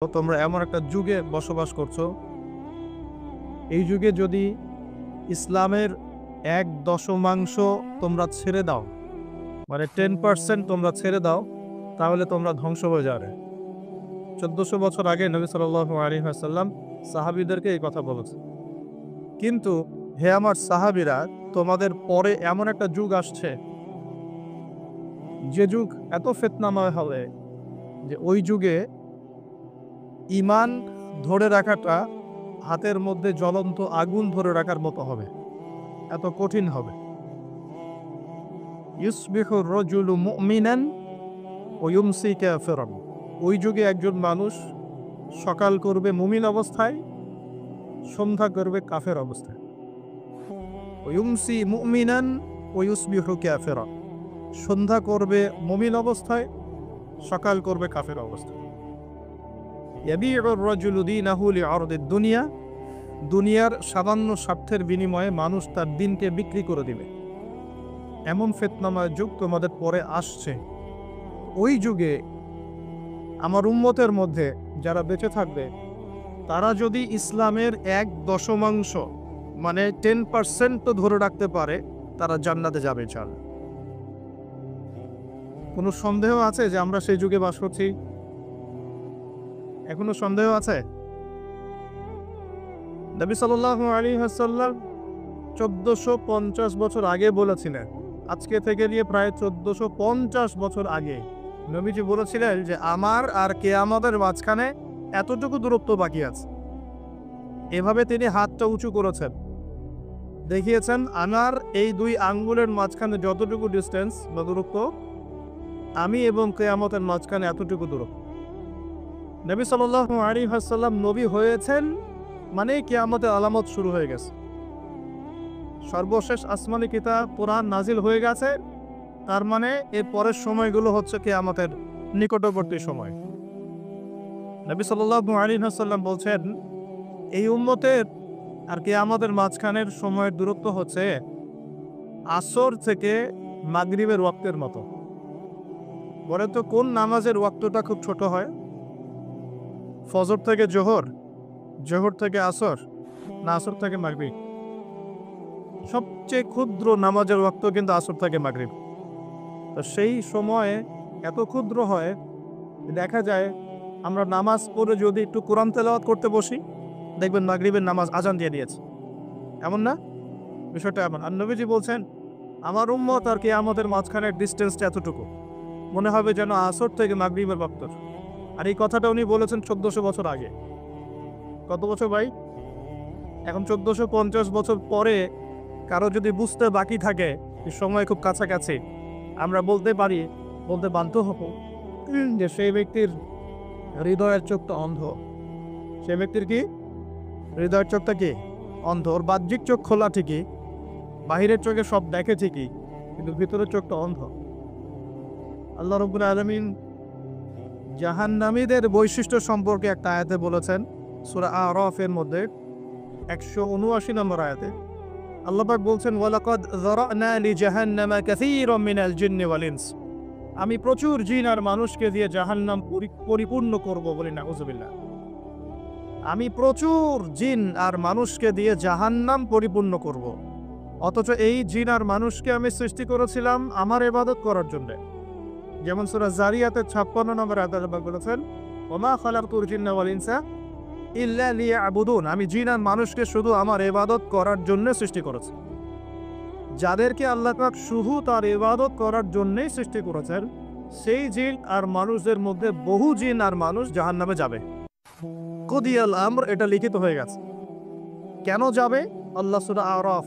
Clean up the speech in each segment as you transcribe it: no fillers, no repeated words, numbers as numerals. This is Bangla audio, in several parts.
তো তোমরা এমন একটা যুগে বসবাস করছো, এই যুগে যদি ইসলামের ১/১০ তোমরা ছেড়ে দাও, মানে 10% তোমরা ছেড়ে দাও, তাহলে তোমরা ধ্বংস হয়ে যাবে। ১৪০০ বছর আগে নবী সাল্লাল্লাহু আলাইহি ওয়াসাল্লাম সাহাবীদেরকে এই কথা বলেছেন। কিন্তু হে আমার সাহাবীরা, তোমাদের পরে এমন একটা যুগ আসছে, যে যুগ এত ফিতনাময় হবে যে ওই যুগে ঈমান ধরে রাখাটা হাতের মধ্যে জ্বলন্ত আগুন ধরে রাখার মতো হবে, এত কঠিন হবে। ইউসবিহু রাজুলু মুমিনান ওয়া ইউমসি কাফিরান। ওই যুগে একজন মানুষ সকাল করবে মুমিন অবস্থায়, সন্ধ্যা করবে কাফের অবস্থায়। ওয়া ইউমসি মুমিনান ওয়া ইউসবিহু কাফিরান। সন্ধ্যা করবে মুমিন অবস্থায়, সকাল করবে কাফের অবস্থায়। ইয়াবিউ রাজুলু দীনাহু লিআরদিদ দুনিয়া। দুনিয়ার সামান্য স্বার্থের বিনিময়ে মানুষ তার দিনকে বিক্রি করে দিবে। এমন ফিতনাময় যুগ তোমাদের পরে আসছে। ওই যুগে আমার উম্মতের মধ্যে যারা বেঁচে থাকবে, তারা যদি ইসলামের ১/১০ মানে 10% ধরে রাখতে পারে, তারা জান্নাতে যাবে ইনশাআল্লাহ। কোনো সন্দেহ আছে যে আমরা সেই যুগে বাস করছি? এখনো সন্দেহ আছে? নবী সাল্লাল্লাহু আলাইহি ওয়াসাল্লাম ১৪৫০ বছর আগে বলেছিলেন, আজকে থেকে নিয়ে প্রায় ১৪৫০ বছর আগে নবীজি বলেছিলেন যে আমার আর কিয়ামতের মাঝখানে এতটুকু দূরত্ব বাকি আছে। এভাবে তিনি হাতটা উঁচু করেছেন, দেখিয়েছেন আমার এই দুই আঙ্গুলের মাঝখানে যতটুকু ডিস্টেন্স বা দূরত্ব, আমি এবং কিয়ামতের মাঝখানে এতটুকু দূরত্ব। নবী সাল্লাল্লাহু আলাইহি ওয়াসাল্লাম নবী হয়েছেন মানে কিয়ামতের আলামত শুরু হয়ে গেছে। সর্বশেষ আসমানি কিতাব কোরআন নাজিল হয়ে গেছে, তার মানে এর পরের সময়গুলো হচ্ছে কিয়ামতের নিকটবর্তী সময়। নবী সাল্লাল্লাহু আলাইহি ওয়াসাল্লাম বলছেন, এই উম্মতের আর কিয়ামতের মাঝখানের সময়ের দূরত্ব হচ্ছে আসর থেকে মাগরিবের ওয়াক্তের মতো। বলেন তো কোন নামাজের ওয়াক্তটা খুব ছোট হয়? ফজর থেকে জোহর, জোহর থেকে আসর, না আসর থেকে মাগরিব? সবচেয়ে ক্ষুদ্র নামাজের ওয়াক্ত কিন্তু আসর থেকে মাগরিব। তো সেই সময়ে এত ক্ষুদ্র হয়, দেখা যায় আমরা নামাজ পড়ে যদি একটু কোরআন তেলাওয়াত করতে বসি, দেখবেন মাগরিবের নামাজ আজান দিয়ে দিয়েছে। এমন না? বিষয়টা এমন। আর নবীজি বলছেন, আমার উম্মত আর কিয়ামতের মাঝখানের ডিস্টেন্সটা এতটুকু, মনে হবে যেন আসর থেকে মাগরিবের ওয়াক্ত। আর এই কথাটা উনি বলেছেন ১৪০০ বছর আগে। কত বছর ভাই? এখন ১৪৫০ বছর পরে কারো যদি বুঝতে বাকি থাকে যে সময় খুব কাছাকাছি, আমরা বলতে পারি, বলতে বাধ্য হব যে সেই ব্যক্তির হৃদয়ের চোখটা অন্ধ। সে ব্যক্তির কি হৃদয়ের চোখটা কি অন্ধ। ওর বাহ্যিক চোখ খোলা ঠিকই, বাহিরের চোখে সব দেখে ঠিকই, কিন্তু ভিতরের চোখটা অন্ধ। আল্লাহ রাব্বুল আলামিন জাহান্নামীদের বৈশিষ্ট্য সম্পর্কে একটা আয়াতে বলেছেন, সূরা আরাফের মধ্যে ১৭৯ নম্বর আয়াতে আল্লাহ পাক বলছেন, ওয়ালাকাদ যারানা লিজাহান্নামা কাসীরাম মিনাল জিন্নি ওয়াল ইনস। আমি প্রচুর জিন আর মানুষকে দিয়ে জাহান্নাম পরিপূর্ণ করব, বলি নাউযুবিল্লাহ। আমি প্রচুর জিন আর মানুষকে দিয়ে জাহান্নাম পরিপূর্ণ করব। অথচ এই জিন আর মানুষকে আমি সৃষ্টি করেছিলাম আমার ইবাদত করার জন্য। যেমন সূরা যারিয়াতের ৫৬ নম্বর আয়াতে আল্লাহ পাক বলেছেন, ওমা খালাকতুল জিন্না ওয়াল ইনসা ইল্লা লিয়াবুদুন। আমি জিন আর মানুষকে শুধু আমার ইবাদত করার জন্য সৃষ্টি করেছি। যাদেরকে আল্লাহ পাক শুধু তার ইবাদত করার জন্যই সৃষ্টি করেছেন, সেই জিন আর মানুষদের মধ্যে বহু জিন আর মানুষ জাহান্নামে যাবে। কুদিয়াল আমর, এটা লিখিত হয়ে গেছে। কেন যাবে? আল্লাহ সূরা আরাফ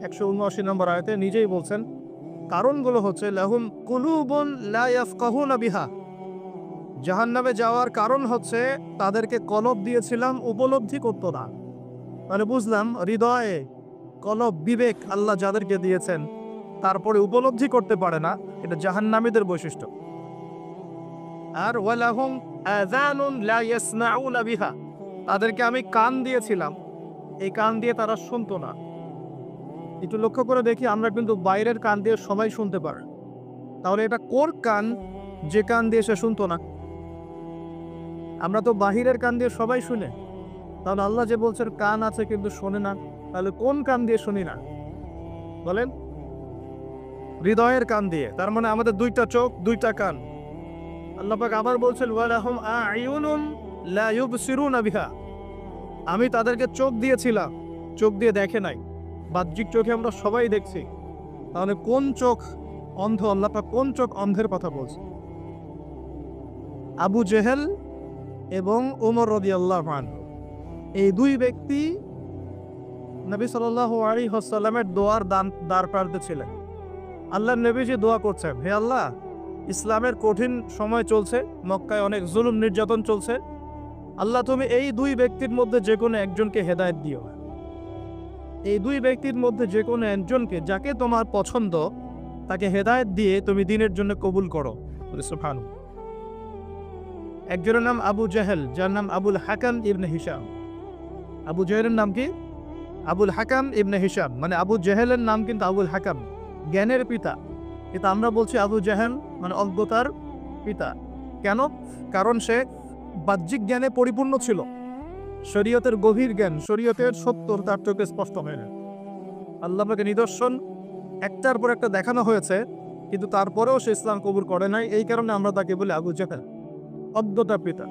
১৭৯ নম্বর আয়াতে নিজেই বলছেন, কারণগুলো হচ্ছে লাহুম কুলুবুন লা ইয়াফকাহুনা বিহা। জাহান্নামে যাওয়ার কারণ হচ্ছে তাদেরকে কলব দিয়েছিলাম, উপলব্ধি করতো না। মানে বুঝলাম হৃদয়ে কলব, বিবেক আল্লাহ যাদেরকে দিয়েছেন, তারপরে উপলব্ধি করতে পারে না, এটা জাহান্নামীদের বৈশিষ্ট্য। আর ওয়ালাহুম আযানুন লা ইয়াসমাউনা বিহা, তাদেরকে আমি কান দিয়েছিলাম, এই কান দিয়ে তারা শুনতো না। একটু লক্ষ্য করে দেখি, আমরা কিন্তু বাইরের কান দিয়ে সবাই শুনতে পারে, তাহলে এটা কোন কান যে কান দিয়ে সে শুনতো না? আমরা তো বাহিরের কান দিয়ে সবাই শুনে, তাহলে আল্লাহ যে বলছেন কান আছে কিন্তু শোনে না, তাহলে কোন কান দিয়ে শুনি না বলেন? হৃদয়ের কান দিয়ে। তার মানে আমাদের দুইটা চোখ, দুইটা কান। আল্লাহ পাক আবার বলছেন ওয়ালাহুম আ'য়ুনুন লা ইউবসিরুনা বিহা, আমি তাদেরকে চোখ দিয়েছিলাম, চোখ দিয়ে দেখে নাই। বাহ্যিক চোখে আমরা সবাই দেখছি, তাহলে কোন চোখ অন্ধ? আল্লাহ পাক কোন চোখ অন্ধের কথা বলছে? আবু জেহেল এবং ওমর রাদিয়াল্লাহু আনহু, এই দুই ব্যক্তি নবী সাল্লাল্লাহু আলাইহি ওয়াসাল্লামের দোয়ার দ্বার প্রান্তে ছিলেন। আল্লাহর নবীজি দোয়া করছেন, হে আল্লাহ, ইসলামের কঠিন সময় চলছে, মক্কায় অনেক জুলুম নির্যাতন চলছে, আল্লাহ তুমি এই দুই ব্যক্তির মধ্যে যে কোনো একজনকে হেদায়েত দিও। এই দুই ব্যক্তির মধ্যে যে কোনো একজনকে, যাকে তোমার পছন্দ, তাকে হেদায়েত দিয়ে তুমি দ্বীনের জন্য কবুল করো। সুবহানাল্লাহ। একজনের নাম আবু জেহেল, যার নাম আবুল হাকাম ইবনে হিশাম। আবু জেহেলের নাম কি? আবুল হাকাম ইবনে হিশাম, মানে আবু জেহেলের নাম কিন্তু আবুল হাকাম, জ্ঞানের পিতা। কিন্তু আমরা বলছি আবু জেহেল মানে অজ্ঞতার পিতা। কেন? কারণ সে বাহ্যিক জ্ঞানে পরিপূর্ণ ছিল, শরীয়তের গভীর জ্ঞান, শরীয়তের সত্য তার চোখে স্পষ্ট হয় না। আল্লাহ পাকে নিদর্শন একটার পর একটা দেখানো হয়েছে, কিন্তু তারপরেও সে ইসলাম কবুল করে নাই। এই কারণে আমরা তাকে বলি আবু জেহেল, অজ্ঞতার পিতা।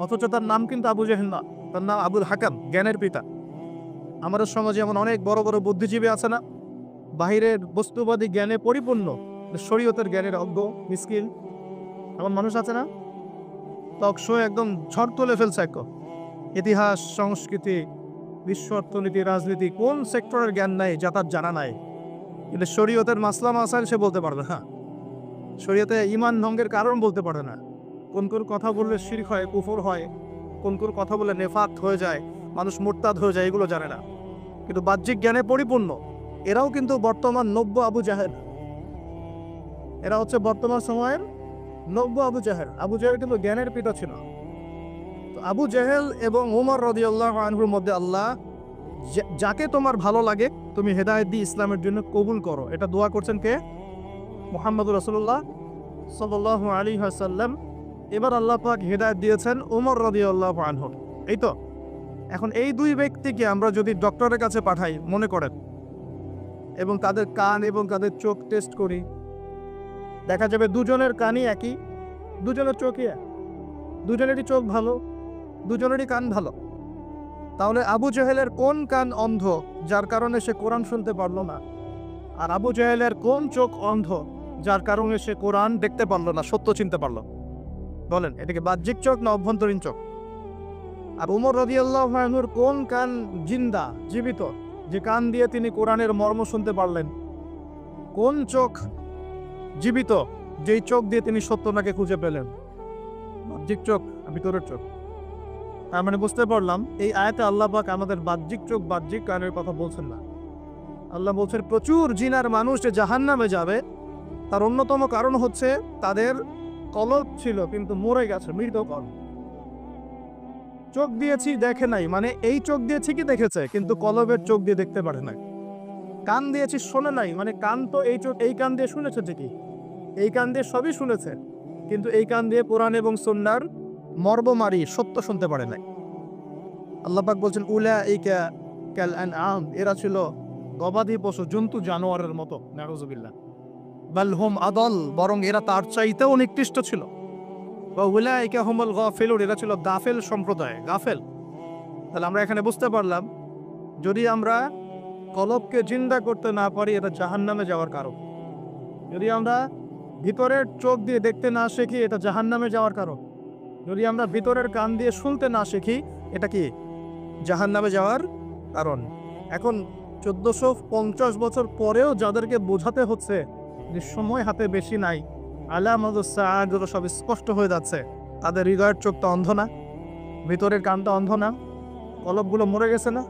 অথচ তার নাম কিন্তু আবু জেহেল না, তার নাম আবুল হাকাম, জ্ঞানের পিতা। আমাদের সমাজে এমন অনেক বড় বড় বুদ্ধিজীবী আছে না, বাহিরের বস্তুবাদী জ্ঞানে পরিপূর্ণ, শরীয়তের জ্ঞানের অজ্ঞ মিসকিন, এমন মানুষ আছে না? টক শো একদম ঝড় তুলে ফেলছে। ইতিহাস, সংস্কৃতি, বিশ্ব অর্থনীতি, রাজনীতি, কোন সেক্টরের জ্ঞান নাই যা তার জানা নাই, কিন্তু শরীয়তের মাসলা মাসাইল সে বলতে পারবে না। শরীয়তে ঈমান ভঙ্গের কারণ বলতে পারে না। কোন কোন কথা বললে শিরক হয়, কুফর হয়, কোন কোন কথা বললে নেফাক হয়ে যায়, মানুষ মুরতাদ হয়ে যায়, এগুলো জানে না। কিন্তু বাহ্যিক জ্ঞানে পরিপূর্ণ। এরাও কিন্তু বর্তমান নব্য আবু জাহেল। এরা হচ্ছে বর্তমান সময়ের নব্য আবু জাহেল। আবু জাহেল কিন্তু জ্ঞানের পিতা ছিল। তো আবু জাহেল এবং ওমর রাদিয়াল্লাহু আনহুর মধ্যে আল্লাহ যাকে তোমার ভালো লাগে তুমি হেদায়েত দিয়ে ইসলামের জন্য কবুল করো, এটা দোয়া করছেন কে? মুহাম্মদুর রাসূলুল্লাহ সাল্লাল্লাহু আলাইহি ওয়াসাল্লাম। এবার আল্লাহ পাক হেদায়েত দিয়েছেন ওমর রাদিয়াল্লাহু আনহু। এই তো এখন এই দুই ব্যক্তিকে আমরা যদি ডক্টরের কাছে পাঠাই মনে করেন, এবং তাদের কান এবং তাদের চোখ টেস্ট করি, দেখা যাবে দুজনের কানই একই, দুজনের চোখই এক, দুজনেরই চোখ ভালো, দুজনেরই কান ভালো। তাহলে আবু জেহেলের কোন কান অন্ধ যার কারণে সে কোরআন শুনতে পারলো না? আর আবু জেহেলের কোন চোখ অন্ধ যার কারণে সে কোরআন দেখতে পারলো না, সত্য চিনতে পারলো? বলেন, এটাকে বাহ্যিক চোখ না অভ্যন্তরীণ চোখ? আর ওমর রাদিয়াল্লাহু আনহুর কোন কান জিন্দা, জীবিত, যে কান দিয়ে তিনি কোরআনের মর্ম শুনতে পারলেন? কোন চোখ জীবিত, যেই চোখ দিয়ে তিনি সত্যটাকে খুঁজে পেলেন? বাহ্যিক চোখ, ভিতরের চোখ। তার মানে বুঝতে পারলাম এই আয়াতে আল্লাহ পাক আমাদের বাহ্যিক চোখ, বাহ্যিক কানের কথা বলছেন না। আল্লাহ বলছেন প্রচুর জিনার মানুষ যে জাহান্নামে যাবে, তার অন্যতম কারণ হচ্ছে তাদের কলব ছিল কিন্তু মরে গেছে, মৃত কলব। চোখ দিয়েছি দেখে নাই, মানে এই চোখ দিয়ে ঠিকই দেখেছে কিন্তু কলবের চোখ দিয়ে দেখতে পারে নাই। কান দিয়েছি শোনে নাই, মানে কান তো এই চোখ, এই কান দিয়ে শুনেছে ঠিকই, এই কান দিয়ে সবই শুনেছে, কিন্তু এই কান দিয়ে কোরআন এবং সুন্নাহর মর্মমারি সত্য শুনতে পারে নাই। আল্লাহ পাক বলছেন উলাইকা কাল আনআম, এরা ছিল গবাদি পশু, জন্তু, জানোয়ারের মতো। নাউযুবিল্লাহ। বাল হুম আদল, বরং এরা তার চাইতেও নিকৃষ্ট ছিল। ওয়া উলাইকা হুমুল গাফিলুন, এরা ছিল গাফেল সম্প্রদায়, গাফেল। তাহলে আমরা এখানে বুঝতে পারলাম যদি আমরা কলবকে জিন্দা করতে না পারি এটা জাহান্নামে যাওয়ার কারণ। যদি আমরা ভিতরের চোখ দিয়ে দেখতে না শিখি এটা জাহান্নামে যাওয়ার কারণ। যদি আমরা ভিতরের কান দিয়ে শুনতে না শিখি এটা কি? জাহান্নামে যাওয়ার কারণ। এখন 1450 বছর পরেও যাদেরকে বোঝাতে হচ্ছে যে সময় হাতে বেশি নাই, আলামাতুস সাআ সব স্পষ্ট হয়ে যাচ্ছে, তাদের হৃদয়ের চোখটা অন্ধ না? ভিতরের কানটা অন্ধ না? কলবগুলো মরে গেছে না?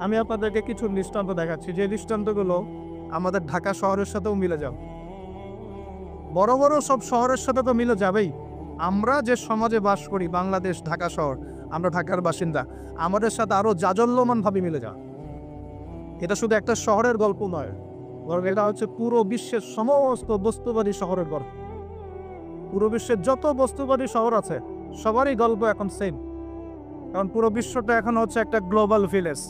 আমি আপনাদেরকে কিছু দৃষ্টান্ত দেখাচ্ছি, যে দৃষ্টান্তগুলো আমাদের ঢাকা শহরের সাথেও মিলে যাবে। বড় বড় সব শহরের সাথে তো মিলে যাবেই। আমরা যে সমাজে বাস করি, বাংলাদেশ, ঢাকা শহর, আমরা ঢাকার বাসিন্দা, আমাদের সাথে আরো জাজল্যমানভাবে মিলে যাওয়া। এটা শুধু একটা শহরের গল্প নয়, বরং এটা হচ্ছে পুরো বিশ্বের সমস্ত বস্তুবাদী শহরের গল্প। পুরো বিশ্বের যত বস্তুবাদী শহর আছে সবারই গল্প এখন সেম, কারণ পুরো বিশ্বটা এখন হচ্ছে একটা গ্লোবাল ভিলেজ,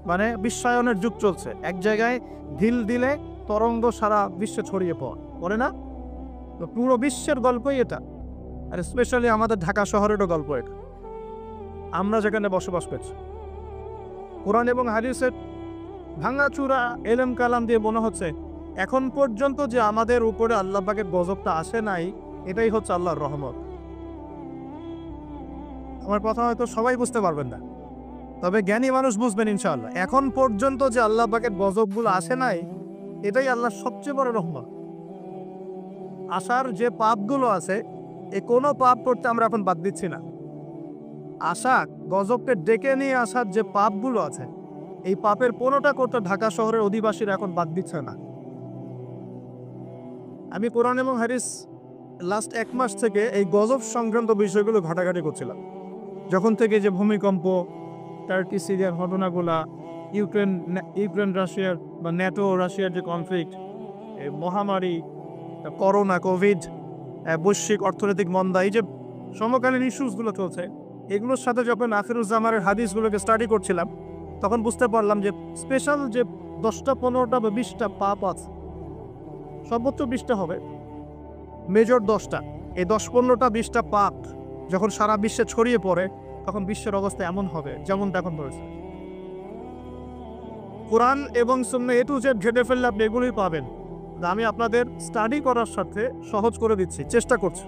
মানে বিশ্বায়নের যুগ চলছে। এক জায়গায় ঢিল দিলে তরঙ্গ সারা বিশ্বে ছড়িয়ে পড়ে না? তো পুরো বিশ্বের গল্পই এটা, আর স্পেশালি আমাদের ঢাকা শহরেরও গল্প এটা, আমরা যেখানে বসবাস করছি। কোরআন এবং হাদিসের ভাঙাচুরা এলেম কালাম দিয়ে মনে হচ্ছে এখন পর্যন্ত যে আমাদের উপরে আল্লাহ পাকের গজবটা আসে নাই, এটাই হচ্ছে আল্লাহর রহমত। আমার কথা হয়তো সবাই বুঝতে পারবেন না, তবে জ্ঞানী মানুষ বুঝবেন ইনশাআল্লাহ। এখন পর্যন্ত যে আল্লাহ পাকের গজবগুলো আসে নাই, এটাই আল্লাহর সবচেয়ে বড় রহমত। আশার যে পাপগুলো আছে, এ কোনো পাপ করতে আমরা এখন বাদ দিচ্ছি না। আশা গজবকে ডেকে নিয়ে আসার যে পাপগুলো আছে, এই পাপের কোনোটা করতে ঢাকা শহরের অধিবাসীরা এখন বাদ দিচ্ছে না। আমি কোরআন এবং হাদিস লাস্ট 1 মাস থেকে এই গজব সংক্রান্ত বিষয়গুলো ঘাটাঘাটি করছিলাম। যখন থেকে যে ভূমিকম্প, টার্কি সিরিয়ার ঘটনাগুলা, ইউক্রেন রাশিয়ার বা ন্যাটো রাশিয়ার যে কনফ্লিক্ট, মহামারী, করোনা, কোভিড, বৈশ্বিক অর্থনৈতিক মন্দা, এই যে সমকালীন ইস্যুসগুলো চলছে, এগুলোর সাথে যখন আখিরুজ্জামানের হাদিসগুলোকে স্টাডি করছিলাম, তখন বুঝতে পারলাম যে স্পেশাল যে 10টা 15টা বা 20টা পাপ আছে, সর্বোচ্চ 20টা হবে, মেজর 10টা, এই 10-15টা 20টা পাপ যখন সারা বিশ্বে ছড়িয়ে পড়ে, তখন বিশ্বের অবস্থা এমন হবে যেমনটা এখন রয়েছে। কোরআন এবং সুন্নাহ এ টু জেড ঘেটে ফেললে আপনি এগুলোই পাবেন। আমি আপনাদের স্টাডি করার সাথে সহজ করে দিচ্ছি, চেষ্টা করছি,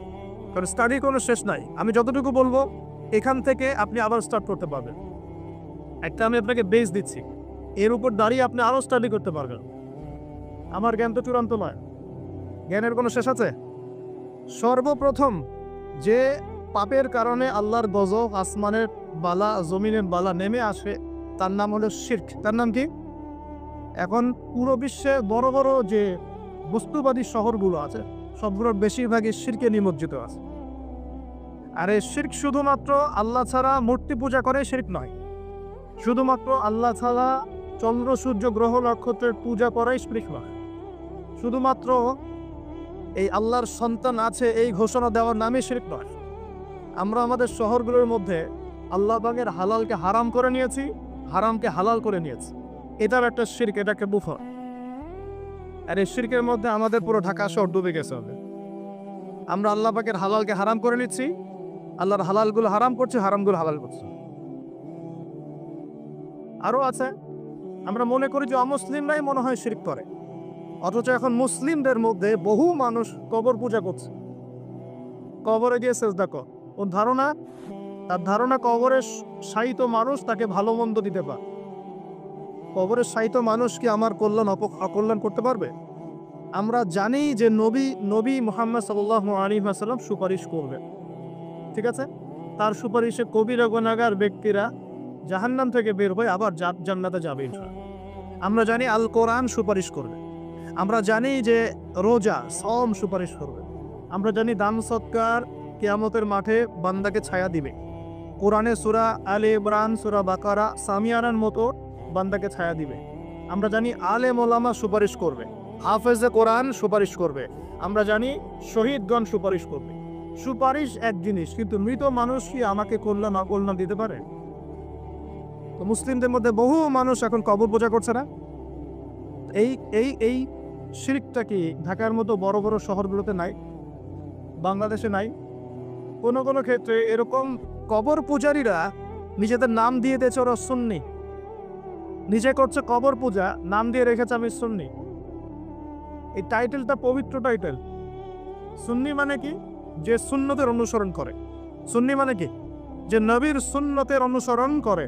কারণ স্টাডি কোনো শেষ নাই। আমি যতটুকু বলবো এখান থেকে আপনি আবার স্টার্ট করতে পারবেন। একটা আমি আপনাকে বেস দিচ্ছি, এর উপর দাঁড়িয়ে আপনি আরও স্টাডি করতে পারবেন। আমার জ্ঞান তো চূড়ান্ত নয়, জ্ঞানের কোনো শেষ আছে? সর্বপ্রথম যে পাপের কারণে আল্লাহর গজব, আসমানের বালা, জমিনের বালা নেমে আসে, তার নাম হলো শিরক। তার নাম কি? এখন পুরো বিশ্বে বড় বড় যে বস্তুবাদী শহরগুলো আছে, সবগুলোর বেশিরভাগই শিরকে নিমজ্জিত আছে। আর এই শিরক শুধুমাত্র আল্লাহ ছাড়া মূর্তি পূজা করে শিরক নয়, শুধুমাত্র আল্লাহ ছাড়া চন্দ্র সূর্য গ্রহ নক্ষত্রের পূজা করাই শিরক নয়, শুধুমাত্র এই আল্লাহর সন্তান আছে এই ঘোষণা দেওয়ার নামই শিরক নয়। আমরা আমাদের শহরগুলোর মধ্যে আল্লাহ পাকের হালালকে হারাম করে নিয়েছি, হারামকে হালাল করে নিয়েছি, এটার একটা শিরক, এটা একটা কুফর। আর এই শিরকের মধ্যে আমাদের পুরো ঢাকা শহর ডুবে গেছে হবে। আমরা আল্লাহ পাকের হালালকে হারাম করে নিচ্ছি, আল্লাহর হালালগুলো হারাম করছি, হারামগুলো হালাল করছি। আরও আছে, আমরা মনে করি যে অমুসলিমরাই মনে হয় শিরক করে, অথচ এখন মুসলিমদের মধ্যে বহু মানুষ কবর পূজা করছে, কবরে গিয়ে সেজদা কর। ওর ধারণা, তার ধারণা কবরে শায়িত মানুষ তাকে ভালো মন্দ দিতে পারে। কবরের শায়িত মানুষ কি আমার কল্যাণ অকল্যাণ করতে পারবে? আমরা জানি যে নবী মুহাম্মদ সাল্লাল্লাহু আলাইহি ওয়াসাল্লাম সুপারিশ করবে, ঠিক আছে? তার সুপারিশে কবিরা গুনাহগার ব্যক্তিরা জাহান্নাম থেকে বের হয়ে আবার জান্নাতে যাবে ইনশাআল্লাহ। আমরা জানি আল কোরআন সুপারিশ করবে, আমরা জানি যে রোজা সওম সুপারিশ করবে, আমরা জানি দান সৎকার কিয়ামতের মাঠে বান্দাকে ছায়া দিবে। কোরআনে সূরা আলে ইমরান, সূরা বাকারা, সামিয়ানার মতো বান্দাকে ছায়া দিবে। আমরা জানি আলেম ওলামা সুপারিশ করবে, হাফেজে কোরআন সুপারিশ করবে, আমরা জানি শহীদগণ সুপারিশ করবে। সুপারিশ এক জিনিস, কিন্তু মৃত মানুষ কি আমাকে কল্যাণ অকল্যাণ দিতে পারে? তো মুসলিমদের মধ্যে বহু মানুষ এখন কবর পূজা করছে না? এই এই এই শিরকটা কি ঢাকার মতো বড় বড় শহরগুলোতে নাই? বাংলাদেশে নাই? কোনো কোনো ক্ষেত্রে এরকম কবর পূজারীরা নিজেদের নাম দিয়ে দিয়েছে ওরা সুন্নি, নিজে করছে কবর পূজা, নাম দিয়ে রেখেছে আমি সুন্নি। এই টাইটেলটা পবিত্র টাইটেল। সুন্নি মানে কি? যে সুন্নতের অনুসরণ করে। সুন্নি মানে কি? যে নবীর সুন্নতের অনুসরণ করে।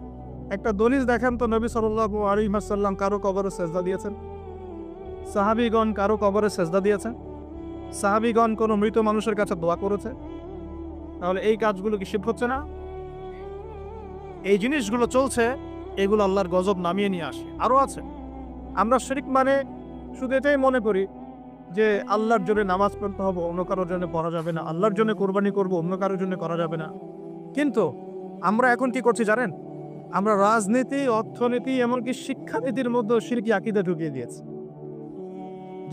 একটা দলিল দেখেন তো, নবী সাল্লাল্লাহু আলাইহি ওয়াসাল্লাম কারো কবরে সেজদা দিয়েছেন? সাহাবীগণ কারো কবরে সেজদা দিয়েছেন? সাহাবীগণ কোনো মৃত মানুষের কাছে দোয়া করেছে? তাহলে এই কাজগুলো কি শিরক হচ্ছে না? এই জিনিসগুলো চলছে, এগুলো আল্লাহর গজব নামিয়ে নিয়ে আসে। আরও আছে, আমরা শিরক মানে শুধু এটাই মনে করি যে আল্লাহর জন্য নামাজ পড়তে হবে, অন্য কারোর জন্য পড়া যাবে না, আল্লাহর জন্য কোরবানি করবো, অন্য কারোর জন্য করা যাবে না। কিন্তু আমরা এখন কি করছি জানেন? আমরা রাজনীতি, অর্থনীতি, এমনকি শিক্ষানীতির মধ্যে শিরকি আকীদা ঢুকিয়ে দিয়েছি।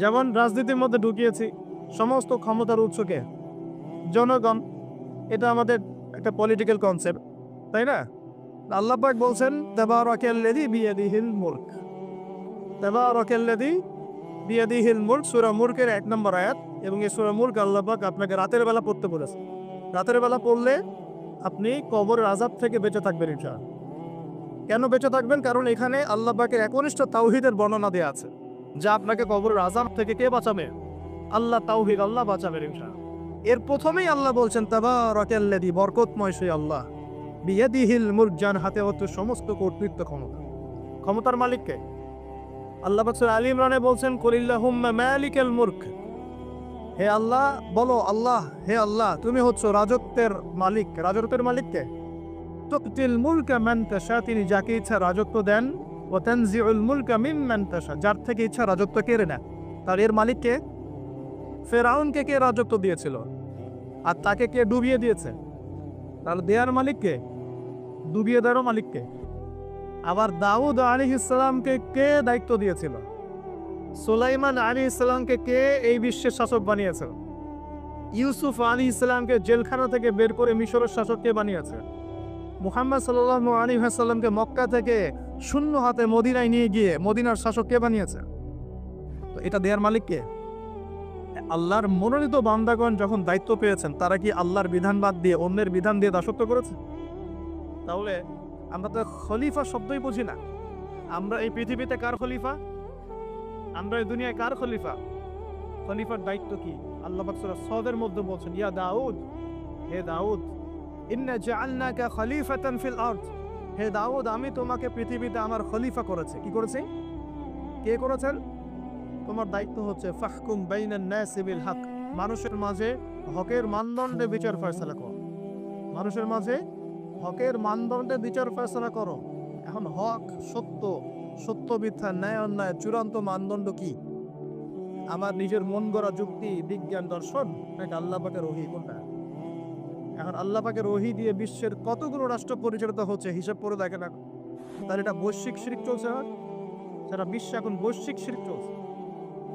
যেমন রাজনীতির মধ্যে ঢুকিয়েছি সমস্ত ক্ষমতার উৎসকে জনগণ, এটা আমাদের একটা পলিটিক্যাল কনসেপ্ট, তাই না? আল্লাহ পাক বলছেন তাবারাকাল্লাযী বিয়াদিহিল মুলক, তাবারাকাল্লাযী বিয়াদিহিল মুলক, সূরা মুলকের 1 নম্বর আয়াত। এবং এই সূরা মুলক আল্লাহ পাক আপনাকে রাতের বেলা পড়তে বলেছে। রাতের বেলা পড়লে আপনি কবরের আযাব থেকে বেঁচে থাকবেন ইনশাআল্লাহ। কেন বেঁচে থাকবেন? কারণ এখানে আল্লাহ পাকের একনিষ্ঠ তাওহীদের বর্ণনা দেয়া আছে, যা আপনাকে কবরের আযাব থেকে কে বাঁচাবে? আল্লাহ, তাওহীদ, আল্লাহ বাঁচাবেন ইনশাআল্লাহ। এর প্রথমেই আল্লাহ বলছেন তাবারাকাল্লাযী, বরকতময় সেই আল্লাহ, বিয়াদিহিল মুলক, যার হাতে হচ্ছে সমস্ত কর্তৃত্ব, ক্ষমতা। ক্ষমতার মালিক কে? আল্লাহ পাক সূরা আলী ইমরানে বলছেন কুলিল্লাহুম্মা মালিকাল মুলক, হে আল্লাহ বলো, আল্লাহ, হে আল্লাহ তুমি হচ্ছে রাজত্বের মালিক। রাজত্বের মালিক কে? তুতিল মুলকা মান তাশা, তিনি যাকে ইচ্ছা রাজত্ব দেন। ওয়া তানজিউল মুলকা মিম্মান তাশা, যার থেকে ইচ্ছা রাজত্ব কেড়ে নেন। তার এর মালিক কে? ফেরাউনকে কে রাজত্ব দিয়েছিল আর তাকে কে ডুবিয়ে দিয়েছে? তার দেয়ার মালিক কে? ডুবিয়ে দেওয়ার মালিক কে? আবার দাউদ আলাইহিস সালামকে কে দায়িত্ব দিয়েছিল? সুলাইমান আলাইহিস সালামকে কে এই বিশ্বের শাসক বানিয়েছে? ইউসুফ আলাইহিস সালামকে জেলখানা থেকে বের করে মিশরের শাসক কে বানিয়েছে? মুহাম্মদ সাল্লাল্লাহু আলাইহি ওয়াসাল্লামকে মক্কা থেকে শূন্য হাতে মদিনায় নিয়ে গিয়ে মদিনার শাসক কে বানিয়েছে? তো এটা দেয়ার মালিক কে? আল্লাহর মনোনীত বান্দাগণ যখন দায়িত্ব পেয়েছেন, তারা কি আল্লাহর বিধান বাদ দিয়ে অন্যের বিধান দিয়ে দাসত্ব করেছে? তাহলে আমরা তো খলিফা শব্দই বুঝি না। আমরা এই পৃথিবীতে কার খলিফা? আমরা এই দুনিয়ায় কার খলিফা? খলিফার দায়িত্ব কি? আল্লাহ পাক সূরা সদের মধ্যে বলছেন, ইয়া দাউদ, হে দাউদ, ইন্না জাআলনাকা খলিফাতান ফিল আরদ, হে দাউদ আমি তোমাকে পৃথিবীতে আমার খলিফা করেছি। কি করেছি? কে করেছেন? তোমার দায়িত্ব হচ্ছে ফাহকুম বাইনান নাসি বিল হক, মানুষের মাঝে হকের মানদণ্ডে বিচার ফয়সালা করো। মানুষের মাঝে হকের মানদণ্ডে বিচার ফয়সালা করো। এখন হক, সত্য, সত্য মিথ্যা, ন্যায় অন্যায় চূড়ান্ত মানদণ্ড কি? আমার নিজের মন গড়া যুক্তি, বিজ্ঞান, দর্শন, নাকি আল্লাহ পাকের ওহী? কোনটা? এখন আল্লাহ পাকের ওহী দিয়ে বিশ্বের কতগুলো রাষ্ট্র পরিচালিত হচ্ছে হিসাব করে দেখেন। তাহলে এটা বৈশ্বিক শিরক চলছে না? সেটা বিশ্বে এখন বৈশ্বিক শিরক চলছে।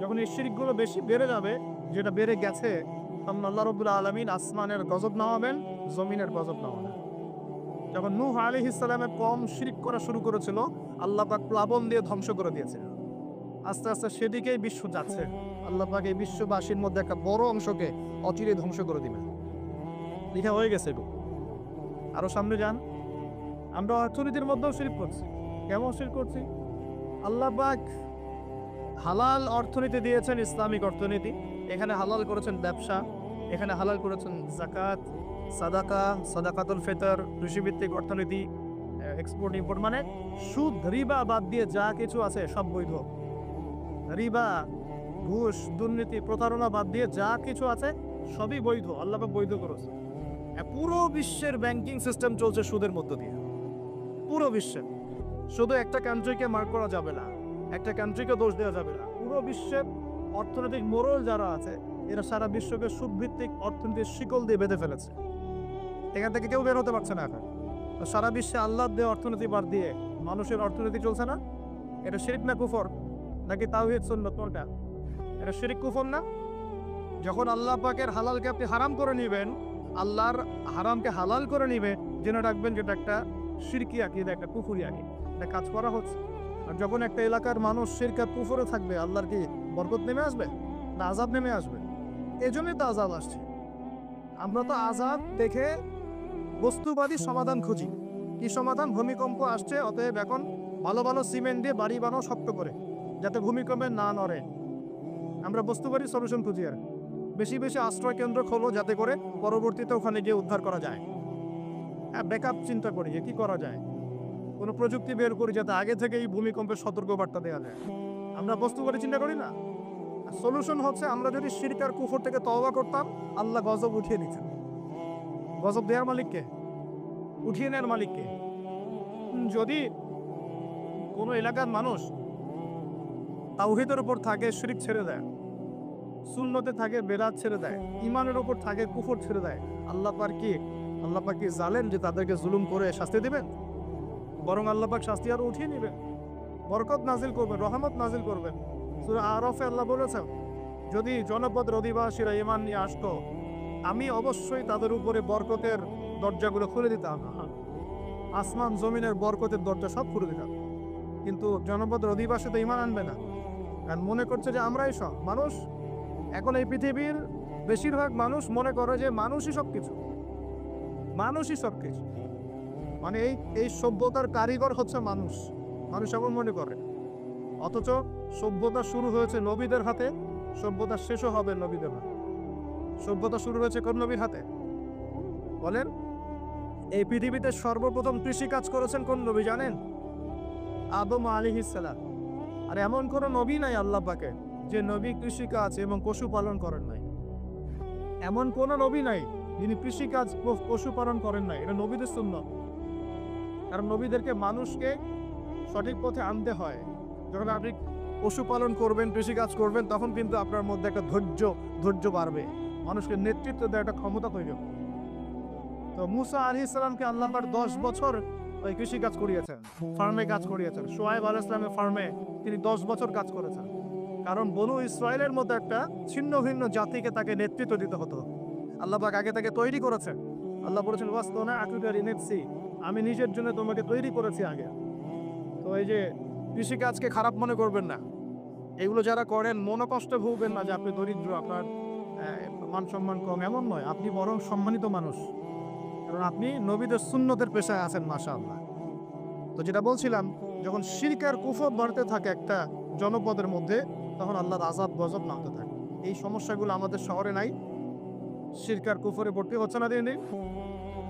যখন এই শিরকগুলো বেশি বেড়ে যাবে, যেটা বেড়ে গেছে, তখন আল্লাহ রাব্বুল আলামিন আসমানের গজব নামাবেন, জমিনের গজব নামাবেন। যখন নূহ আলাইহিস সালামের কওম শিরক করা শুরু করেছিল, আল্লাহ পাক প্লাবন দিয়ে ধ্বংস করে দিয়েছে। আস্তে আস্তে সেদিকেই বিশ্ব যাচ্ছে। আল্লাহ পাক এই বিশ্ববাসীর মধ্যে একটা বড় অংশকে অচিরে ধ্বংস করে দিবেন। লেখা হয়ে গেছে এগুলো। আরো সামনে যান। আমরা অর্থনীতির মধ্যেও শিরক করছি। কেমন শিরক করছি? আল্লাহ পাক হালাল অর্থনীতি দিয়েছেন, ইসলামিক অর্থনীতি। এখানে হালাল করেছেন ব্যবসা, এখানে হালাল করেছেন যাকাত, সাদাকা, সাদাকাতুল ফিতর, কৃষিভিত্তিক অর্থনীতি, এক্সপোর্ট ইম্পোর্ট, মানে সুদ, রিবা বাদ দিয়ে যা কিছু আছে সব বৈধ। রিবা, ঘুষ, দুর্নীতি, প্রতারণা বাদ দিয়ে যা কিছু আছে সবই বৈধ। আল্লাহ পাক বৈধ করেছে। পুরো বিশ্বের ব্যাংকিং সিস্টেম চলছে সুদের মধ্য দিয়ে। পুরো বিশ্বের, শুধু একটা কান্ট্রিকে মার্ক করা যাবে না, একটা কান্ট্রিকে দোষ দেওয়া যাবে না। পুরো বিশ্বের অর্থনৈতিক মোড়ল যারা আছে, এরা সারা বিশ্বকে সুদভিত্তিক অর্থনীতির শিকল দিয়ে বেঁধে ফেলেছে। এখান থেকে কেউ বের হতে পারছে না এখন। সারা বিশ্বে আল্লাহ দিয়ে অর্থনীতি বাদ দিয়ে মানুষের অর্থনীতি চলছে না। এটা শিরক না কুফর? নাকি তাওহীদ সুন্নাত? কোনটা? এটা শিরক কুফর না? যখন আল্লাহ পাকের হালালকে আপনি হারাম করে নেবেন, আল্লাহর হারামকে হালাল করে নিবে, জেনে রাখবেন যেটা একটা শিরকি আকীদা, একটা কুফরি আকীদা, এটা কাজ করা হচ্ছে। আর যখন একটা এলাকার মানুষ শিরক আর কুফরে থাকবে, আল্লাহর কি বরকত নেমে আসবে না আযাব নেমে আসবে? এজন্যই তো আযাব আসছে। আমরা তো আযাব দেখে বস্তুবাদী সমাধান খুঁজি। কি সমাধান? ভূমিকম্প আসছে, অতএব এখন ভালো ভালো সিমেন্ট দিয়ে বাড়ি বানাও শক্ত করে, যাতে ভূমিকম্পে না নড়ে। আমরা বস্তুবাদী সলিউশন খুঁজি। আর বেশি বেশি আশ্রয় কেন্দ্র খোলো, যাতে করে পরবর্তীতে ওখানে গিয়ে উদ্ধার করা যায়। হ্যাঁ, ব্যাকআপ চিন্তা করি যে কি করা যায়, কোনো প্রযুক্তি বের করি যাতে আগে থেকে এই ভূমিকম্পের সতর্কবার্তা দেওয়া যায়। আমরা বস্তুবাদী চিন্তা করি না। সলিউশন হচ্ছে আমরা যদি শিরক আর কুফর থেকে তওবা করতাম, আল্লাহ গজব উঠিয়ে দিতেন। গজব দেওয়ার মালিককে, উঠিয়ে নেওয়ার মালিককে। যদি কোনো এলাকার মানুষ তাওহীদের উপর থাকে, শিরক ছেড়ে দেয়, সুন্নতে থাকে, বেদাত ছেড়ে দেয়, ইমানের উপর থাকে, কুফর ছেড়ে দেয়, আল্লাহ পাক কি জালেম যে তাদেরকে জুলুম করে শাস্তি দিবেন? বরং আল্লাহ পাক শাস্তি আরো উঠিয়ে নেবেন, বরকত নাজিল করবেন, রহমত নাজিল করবেন। সূরা আরাফে আল্লাহ বলেছেন, যদি জনপদের অধিবাসীরা ঈমান নিয়ে আসতো, আমি অবশ্যই তাদের উপরে বরকতের দরজাগুলো খুলে দিতাম, আসমান জমিনের বরকতের দরজা সব খুলে দিতাম। কিন্তু জনপদের অধিবাসী তো ঈমান আনবে না, কারণ মনে করছে যে আমরাই সব মানুষ। এখন এই পৃথিবীর বেশিরভাগ মানুষ মনে করে যে মানুষই সব কিছু, মানুষই সব কিছু, মানে এই সভ্যতার কারিগর হচ্ছে মানুষ, মানুষ এমন মনে করে। অথচ সভ্যতা শুরু হয়েছে নবীদের হাতে, সভ্যতা শেষও হবে নবীদের হাতে। সভ্যতা শুরু হয়েছে কোন নবীর হাতে বলেন? এই পৃথিবীতে সর্বপ্রথম কৃষি কাজ করেছেন কোন নবী জানেন? আদম আলাইহিস সালাম। আর এমন কোন নবী নাই আল্লাহ পাকে যে নবী কৃষি কাজ এবং পশুপালন করেন নাই। এমন কোন নবী নাই যিনি কৃষি কাজ পশুপালন করেন নাই। এটা নবীদের সুন্নাত। কারণ নবীদেরকে মানুষকে সঠিক পথে আনতে হয়। যখন আপনি পশুপালন করবেন, কৃষিকাজ করবেন, তখন কিন্তু আপনার মধ্যে একটা ধৈর্য বাড়বে, মানুষকে নেতৃত্ব দেওয়ার একটা ক্ষমতা তৈরি হবে। তো মুসা আলাইহিস সালামকে আল্লাহ পাক 10 বছর ওই কৃষিকাজ করিয়েছেন, ফার্মে কাজ করিয়েছেন। শুআয়ব আলাইহিস সালামের ফার্মে তিনি 10 বছর কাজ করেছেন। কারণ বনু ইসরায়েলের মতো একটা ছিন্ন ভিন্ন জাতিকে তাকে নেতৃত্ব দিতে হতো। আল্লাহ পাক আগে তাকে তৈরি করেছেন। আল্লাহ বলেছেন ওয়াসতানা আকুদারি নেফসি, আমি নিজের জন্য তোমাকে তৈরি করেছি আগে। তো এই যে কৃষিকাজকে খারাপ মনে করবেন না, এগুলো যারা করেন মনোকষ্টে ভুগবেন না যে আপনি দরিদ্র, আপনার মান সম্মান কম, এমন নয়। আপনি বরং সম্মানিত মানুষ, কারণ আপনি নবীদের সুন্নতের পেশায় আছেন মাশাআল্লাহ। তো যেটা বলছিলাম, যখন শিরক আর কুফর বাড়তে থাকে একটা জনপদের মধ্যে, তখন আল্লাহর আযাব গজব নামতে থাকে। এই সমস্যাগুলো আমাদের শহরে নাই? শিরক আর কুফরে ভর্তি হচ্ছে না দিন দিন?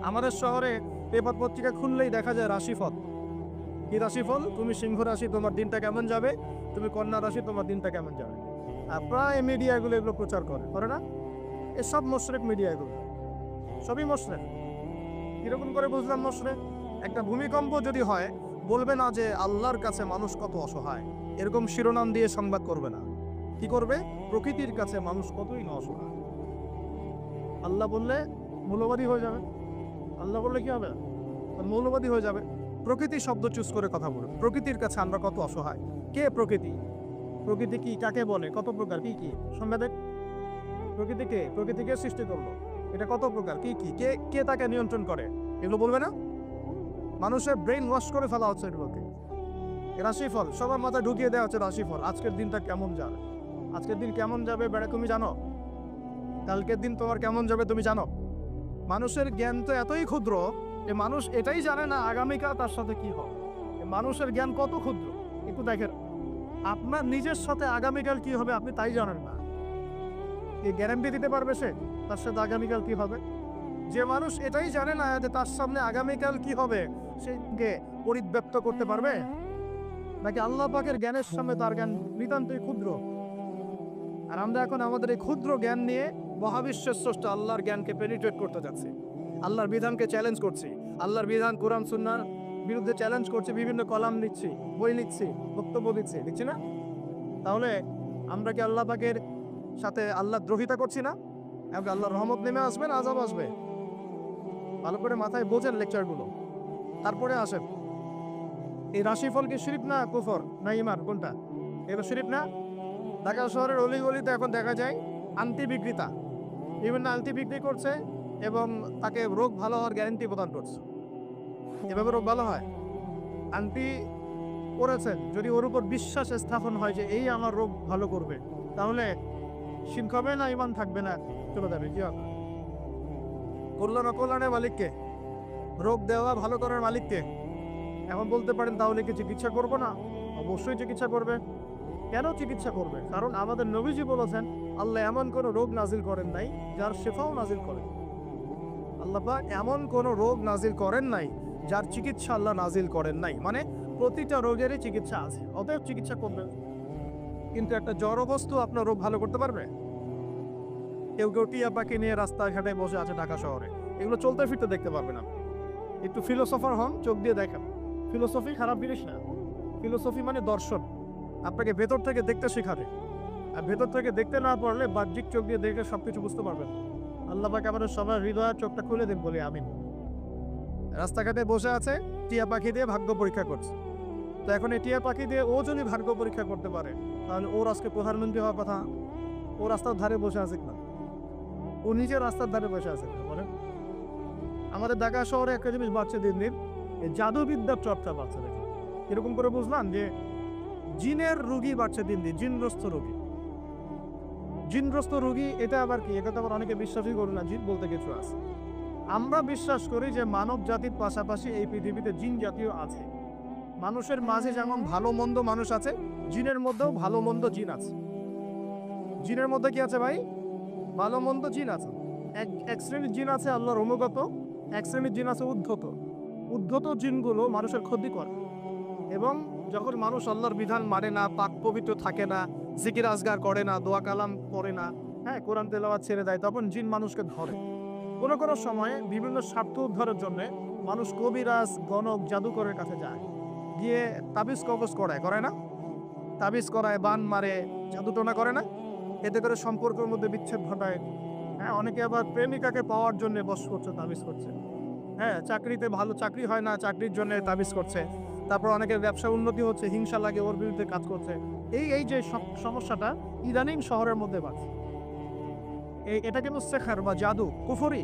আমাদের শহরে পেপার পত্রিকা খুললেই দেখা যায় রাশিফল। কি রাশিফল? তুমি সিংহ রাশি, তোমার দিনটা কেমন যাবে। তুমি কন্যা রাশি, তোমার দিনটা কেমন যাবে। আর প্রায় মিডিয়াগুলো এগুলো প্রচার করে না? এসব মুশরিক মিডিয়া, এগুলো সবই মুশরিক। কিরকম করে বুঝলাম মুশরিক? একটা ভূমিকম্প যদি হয়, বলবে না যে আল্লাহর কাছে মানুষ কত অসহায়, এরকম শিরোনাম দিয়ে সংবাদ করবে না। কি করবে? প্রকৃতির কাছে মানুষ কতই না অসহায়। আল্লাহ বললে মৌলবাদী হয়ে যাবে। আল্লাহ বললে কি হবে? মৌলবাদী হয়ে যাবে। প্রকৃতি শব্দ চুজ করে কথা বলে, প্রকৃতির কাছে আমরা কত অসহায়। কে প্রকৃতি? প্রকৃতি কি, কাকে বলে, কত প্রকার, কি কি সংবাদে? প্রকৃতিকে, প্রকৃতিকে সৃষ্টি করলো, এটা কত প্রকার, কি কি, কে কে তাকে নিয়ন্ত্রণ করে, এগুলো বলবে না? মানুষের ব্রেন ওয়াশ করে ফেলা হচ্ছে এগুলোকে। রাশিফল সবার মাথায় ঢুকিয়ে দেওয়া হচ্ছে রাশিফল। আজকের দিনটা কেমন যাবে, আজকের দিন কেমন যাবে বেড়া তুমি জানো? কালকের দিন তোমার কেমন যাবে তুমি জানো? মানুষের জ্ঞান তো এতই ক্ষুদ্র যে মানুষ এটাই জানে না আগামীকাল তার সাথে কি হবে। মানুষের জ্ঞান কত ক্ষুদ্র একটু দেখেন। আপনার নিজের সাথে আগামীকাল কি হবে আপনি তাই জানেন না। এই গ্যারান্টি দিতে পারবে সে তার সাথে আগামীকাল কি হবে? যে মানুষ এটাই জানে না যে তার সামনে আগামীকাল কি হবে, সেকে পরিব্যক্ত করতে পারবে? নাকি আল্লাহ পাকের জ্ঞানের সামনে তার জ্ঞান নিতান্তই ক্ষুদ্র? আর আমরা এখন আমাদের এই ক্ষুদ্র জ্ঞান নিয়ে মহাবিশ্বের স্রষ্টা আল্লাহর জ্ঞানকে পেনিট্রেট করতে যাচ্ছি, আল্লাহর বিধানকে চ্যালেঞ্জ করছি, আল্লাহর বিধান কোরআন সুন্নাহর বিরুদ্ধে চ্যালেঞ্জ করছি, বিভিন্ন কলাম লিখছি, বই লিখছি, বক্তব্য দিচ্ছি না? তাহলে আমরা কি আল্লাহ পাকের সাথে আল্লাহ দ্রোহিতা করছি না? এবং আল্লাহর রহমত নেমে আসবে না আযাব আসবে? ভালো করে মাথায় বোঝেন লেকচারগুলো, তারপরে আসেন। এই রাশিফল কি শিরক না কুফর না ঈমান, কোনটা? এটা শিরক না? ঢাকা শহরের অলিগলিতে এখন দেখা যায় আংটি বিক্রেতা বিভিন্ন আংটি বিক্রি করছে এবং তাকে রোগ ভালো হওয়ার গ্যারান্টি প্রদান করছে। এভাবে রোগ ভালো হয়? আংটি করেছেন, যদি ওর উপর বিশ্বাস স্থাপন হয় যে এই আমার রোগ ভালো করবে, তাহলে শিরক হবে না ঈমান থাকবে না চলে যাবে? কি হবে? কল্যাণ অকল্যাণের মালিককে, রোগ দেওয়া ভালো করার মালিককে। এখন বলতে পারেন তাহলে কি চিকিৎসা করবো না? অবশ্যই চিকিৎসা করবে। কেন চিকিৎসা করবে? কারণ আমাদের নবীজি বলেছেন আল্লাহ এমন কোনো রোগ নাজিল করেন নাই যার শেফাও নাজিল করেন। আল্লাহ পাক এমন কোনো রোগ নাজিল করেন নাই যার চিকিৎসা আল্লাহ নাজিল করেন নাই। মানে প্রতিটা রোগেরই চিকিৎসা আছে, অতএব চিকিৎসা করবেন। কিন্তু একটা জড়বস্তু আপনার রোগ ভালো করতে পারবে? কেউ কেউ টিয়া পাখি নিয়ে রাস্তাঘাটে বসে আছে ঢাকা শহরে, এগুলো চলতে ফিরতে দেখতে পারবেন আপনি। একটু ফিলোসফার হন, চোখ দিয়ে দেখেন। ফিলোসফি খারাপ জিনিস না। ফিলোসফি মানে দর্শন, আপনাকে ভেতর থেকে দেখতে শেখাবে। আর ভেতর থেকে দেখতে না পারলে বাহ্যিক চোখ দিয়ে দেখে সবকিছু বুঝতে পারবেন। আল্লাহ পাক আমাদের সবার হৃদয়ের চোখটা খুলে দেন বলে আমিন। রাস্তাঘাটে বসে আছে, টিয়া পাখি দিয়ে ভাগ্য পরীক্ষা করছে। তো এখন এই টিয়া পাখি দিয়ে ও যদি ভাগ্য পরীক্ষা করতে পারে, তাহলে ওর আজকে প্রধানমন্ত্রী হওয়ার কথা। ও রাস্তার ধারে বসে আছে না? ও নিজের রাস্তার ধারে বসে আছে না? বলেন। আমাদের ঢাকা শহরে একটা জিনিস বাড়ছে দিন দিন, এই জাদুবিদ্যার চর্চা বাড়ছে দেখি। এরকম করে বুঝলাম যে জিনের রোগী বাড়ছে দিন দিন, জিনগ্রস্ত রোগী। জিনগ্রস্ত রোগী এটা আবার কি? এটা তো আবার অনেকে বিশ্বাসই করে না, জিন বলতে কিছু আছে। আমরা বিশ্বাস করি যে মানব জাতির পাশাপাশি এই পৃথিবীতে জিন জাতীয় আছে। মানুষের মাঝে যেমন ভালো মন্দ মানুষ আছে, জিনের মধ্যেও ভালো মন্দ জিন আছে। জিনের মধ্যে কি আছে ভাই? ভালো মন্দ জিন আছে। এক শ্রেণীর জিন আছে আল্লাহর অনুগত, এক শ্রেণীর জিন আছে উদ্ধত। উদ্ধত জিনগুলো মানুষের ক্ষতি করে, এবং যখন মানুষ আল্লাহর বিধান মানে না, পাক পবিত্র থাকে না, জিকির আজগার করে না, দোয়া কালাম করে না, হ্যাঁ, কোরআন তেলাওয়াত ছেড়ে দেয়, তখন জিন মানুষকে ধরে। কোনো কোনো সময়ে বিভিন্ন স্বার্থ উদ্ধারের জন্য মানুষ কবিরাজ, গণক, জাদুকরের কাছে যায়, গিয়ে তাবিজ কবজ করে না? তাবিজ করায়, বান মারে, জাদুটনা করে না? এতে করে সম্পর্কের মধ্যে বিচ্ছেদ ঘটায়। হ্যাঁ, অনেকে আবার প্রেমিকাকে পাওয়ার জন্য বশ করছে, তাবিজ করছে। হ্যাঁ, চাকরিতে ভালো চাকরি হয় না, চাকরির জন্য তাবিজ করছে। তারপর অনেকের ব্যবসা উন্নতি হচ্ছে, হিংসা লাগে, ওর বিরুদ্ধে কাজ করছে। এই যে সমস্যাটা ইদানিং শহরের মধ্যে বাড়ছে। এটা কিন্তু সেখার বা জাদু, কুফরি।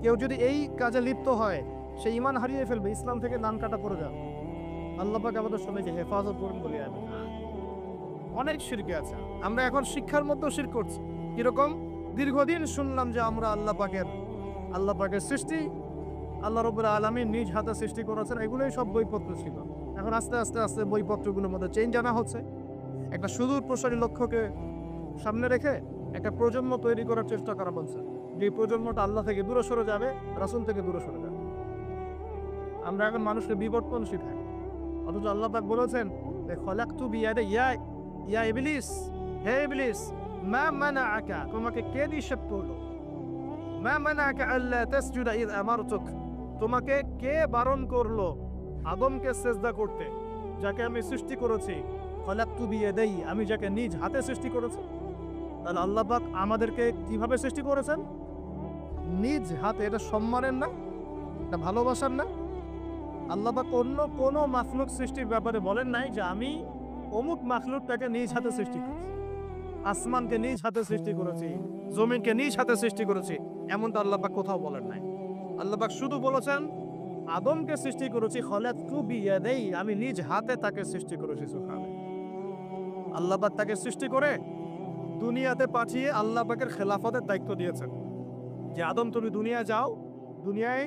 কেউ যদি এই কাজে লিপ্ত হয়, সে ঈমান হারিয়ে ফেলবে, ইসলাম থেকে নাম কাটা পড়ে যাবে। আল্লাহ পাক আমাদের সবাইকে হেফাজত করুন বলি আমি। অনেক শিরকে আছে, আমরা এখন শিক্ষার মধ্যেও শিরক করছি। কিরকম? দীর্ঘদিন শুনলাম যে আমরা আল্লাহ পাকের সৃষ্টি, আল্লাহ রাব্বুল আলামিন নিজ হাতে সৃষ্টি করেছেন, এগুলোই সব বইপত্র ছিল। এখন আস্তে আস্তে আস্তে বইপত্রগুলোর মধ্যে চেঞ্জ আনা হচ্ছে। একটা সুদূর প্রসারী লক্ষ্যকে সামনে রেখে একটা প্রজন্ম তৈরি করার চেষ্টা করা বলছে, যে প্রজন্মটা আল্লাহ থেকে দূরে সরে যাবে, রাসূল থেকে দূরে সরে যাবে। আমরা এখন মানুষকে বিবর্তন শিখাই, অথচ আল্লাহ পাক বলেছেন যে খলাকতু বিয়াদি ইয়া ইবলিস, হে ইবলিস, মা মানাআকা, তোমাকে কে নিষেধ করলো? মা মানাআকা আল্লা তাসজুদা ইয আমারতুক, তোমাকে কে বারণ করলো আদমকে সিজদা করতে, যাকে আমি সৃষ্টি করেছি? খলাকতু বিয়াদি, আমি যাকে নিজ হাতে সৃষ্টি করেছি। তাহলে আল্লাহ পাক আমাদেরকে কিভাবে সৃষ্টি করেছেন? নিজ হাতে। এটা সম্মানের না? এটা ভালোবাসার না? আল্লাহ পাক অন্য কোনো মাখলুক সৃষ্টির ব্যাপারে বলেন নাই যে আমি অমুক মাখলুকটাকে নিজ হাতে সৃষ্টি করেছি, আসমানকে নিজ হাতে সৃষ্টি করেছি, জমিনকে নিজ হাতে সৃষ্টি করেছি, এমনটা আল্লাহ পাক কোথাও বলেন নাই। আল্লাহ পাক শুধু বলেছেন আদমকে সৃষ্টি করেছি, খলাকতু বিয়াদি, আমি নিজ হাতে তাকে সৃষ্টি করেছি। সুবহানাল্লাহ। আল্লাহ পাক তাকে সৃষ্টি করে দুনিয়াতে পাঠিয়ে আল্লাহ পাকের খেলাফতের দায়িত্ব দিয়েছেন, যে আদম তুমি দুনিয়ায় যাও, দুনিয়ায়